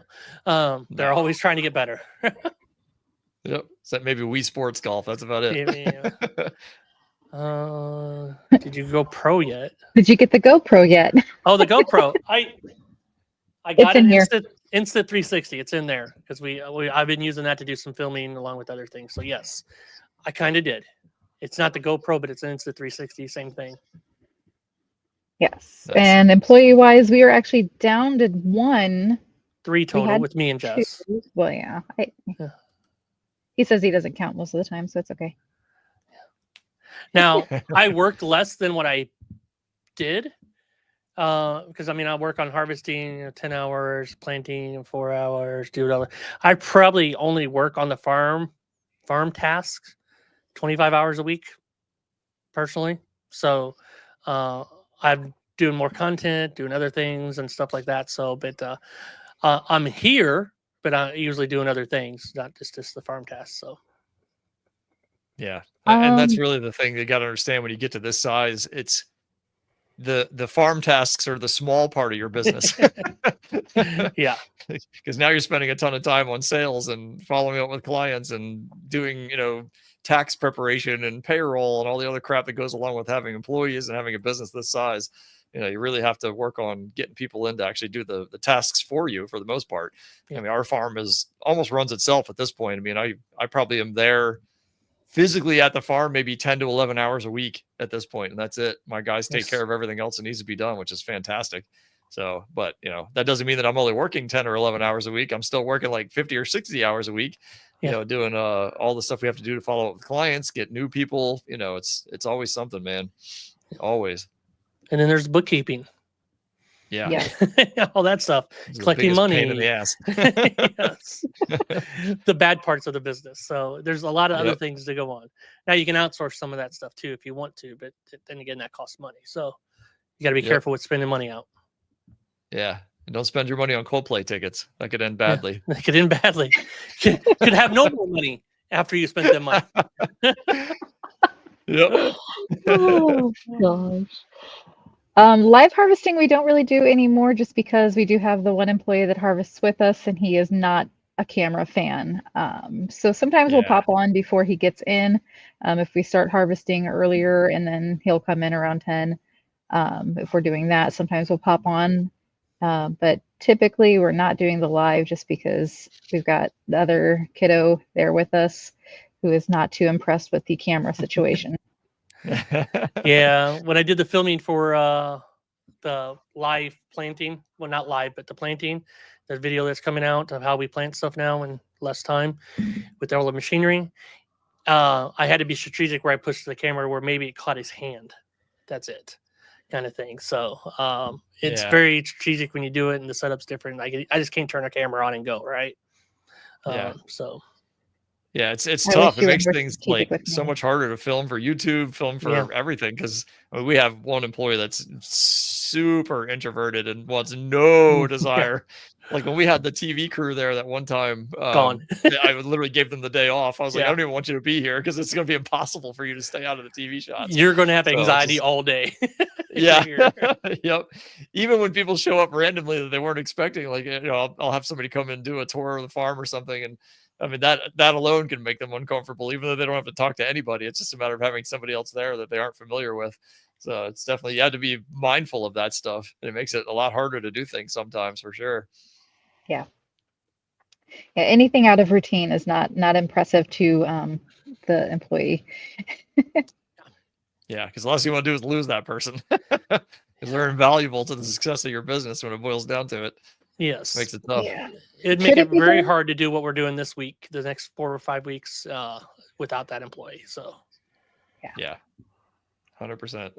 they're always trying to get better. Yep. So maybe Wii Sports Golf. That's about it. Yeah. Did you go pro yet? Did you get the GoPro yet? Oh, the GoPro. I got it. Instant 360. It's in there because I've been using that to do some filming along with other things. So yes, I kind of did. It's not the GoPro, but it's an Insta 360. Same thing. Yes. Nice. And employee-wise, we are actually down to 1. 3 We total had with me and 2. Jess. Well, yeah. Yeah. He says he doesn't count most of the time, so it's okay. Now, I worked less than what I did. Because I mean, I work on harvesting 10 hours, planting 4 hours, do it all. I probably only work on the farm tasks 25 hours a week personally. So I'm doing more content, doing other things and stuff like that. So, but I'm here, but I'm usually doing other things, not just the farm tasks. So Yeah. And that's Um, really the thing you got to understand when you get to this size. It's the farm tasks are the small part of your business. yeah, Because now you're spending a ton of time on sales and following up with clients and doing, tax preparation and payroll and all the other crap that goes along with having employees and having a business this size. You really have to work on getting people in to actually do the tasks for you for the most part. Yeah. I mean, our farm almost runs itself at this point. I mean, I probably am there physically at the farm maybe 10 to 11 hours a week at this point, and that's it. My guys take care of everything else that needs to be done, which is fantastic. So, but that doesn't mean that I'm only working 10 or 11 hours a week. I'm still working like 50 or 60 hours a week, doing all the stuff we have to do to follow up with clients, get new people. It's always something, man. Always. and then there's bookkeeping. Yeah. All that stuff, It's the collecting biggest money. pain in the ass. Yes. The bad parts of the business. So there's a lot of other Yep. things to go on. Now you can outsource some of that stuff too if you want to, but then again, that costs money. So you got to be Yep. careful with spending money out. Yeah. And don't spend your money on Coldplay tickets. That could end badly. That could end badly. Could have no more money after you spent that money. Yep. Oh gosh. Live harvesting we don't really do anymore just because we do have the one employee that harvests with us and he is not a camera fan. So sometimes we'll Yeah. pop on before he gets in if we start harvesting earlier, and then he'll come in around 10. If we're doing that, sometimes we'll pop on. But typically we're not doing the live just because we've got the other kiddo there with us who is not too impressed with the camera situation. Yeah, when I did the filming for the live planting, well, not live, but the planting, the video that's coming out of how we plant stuff now in less time with all the machinery, I had to be strategic where I pushed the camera where maybe it caught his hand. That's it, kind of thing. So it's Yeah. very strategic when you do it, and the setup's different. I just can't turn a camera on and go, right? Yeah. So Yeah, it's I tough. wish It you were makes more things strategic like with so me. much harder to film for YouTube, film for Yeah. everything. Because we have one employee that's super introverted and wants no desire. Like when we had the TV crew there that one time, Gone. I literally gave them the day off. I was like, I Yeah. don't even want you to be here because it's going to be impossible for you to stay out of the TV shots. You're going to have So it's anxiety just- all day. if Yeah. you're here. Yep. Even when people show up randomly that they weren't expecting, like, I'll have somebody come and do a tour of the farm or something. And I mean, that alone can make them uncomfortable, even though they don't have to talk to anybody. It's just a matter of having somebody else there that they aren't familiar with. So it's definitely, you have to be mindful of that stuff. It makes it a lot harder to do things sometimes, for sure. Yeah, anything out of routine is not impressive to the employee. Yeah. Because the last thing you want to do is lose that person because they're invaluable to the success of your business when it boils down to it. Yes. Makes it tough. Yeah. It'd Could make it it be very done? hard to do what we're doing this week, the next 4 or 5 weeks, without that employee. So Yeah. 100%.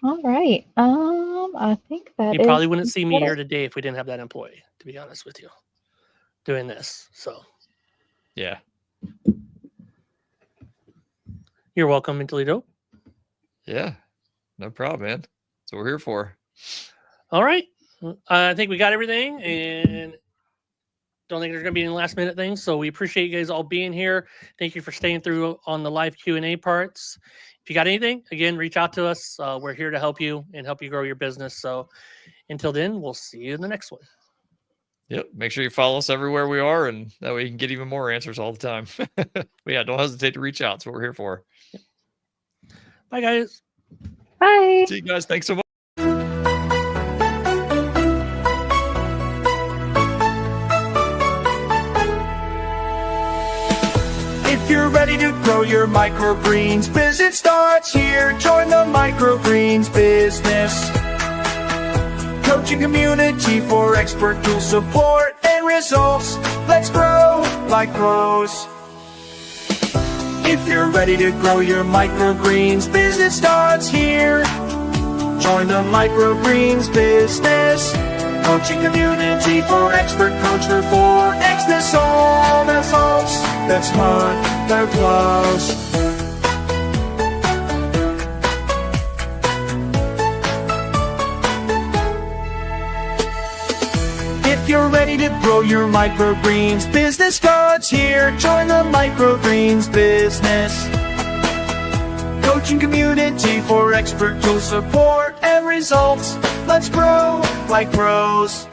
All right. I think that you probably is wouldn't see me about here it. today if we didn't have that employee, to be honest with you, doing this. So Yeah. you're welcome in Toledo. Yeah. No problem, man. That's what we're here for. All right. I think we got everything, and don't think there's going to be any last minute things. So we appreciate you guys all being here. Thank you for staying through on the live Q&A parts. If you got anything, again, reach out to us. We're here to help you and help you grow your business. So until then, we'll see you in the next one. Yep. Make sure you follow us everywhere we are, and that way you can get even more answers all the time. But yeah, don't hesitate to reach out. That's what we're here for. Bye, guys. Bye. See you guys. Thanks so much. If you're ready to grow your microgreens, business starts here. Join the microgreens business coaching community for expert tool support and results. Let's grow like pros. If you're ready to grow your microgreens, business starts here. Join the microgreens business coaching community for expert coach for 4x this all results. That's what they're close. If you're ready to grow your microgreens, business starts here. Join the microgreens business coaching community for expert tool support and results. Let's grow like pros.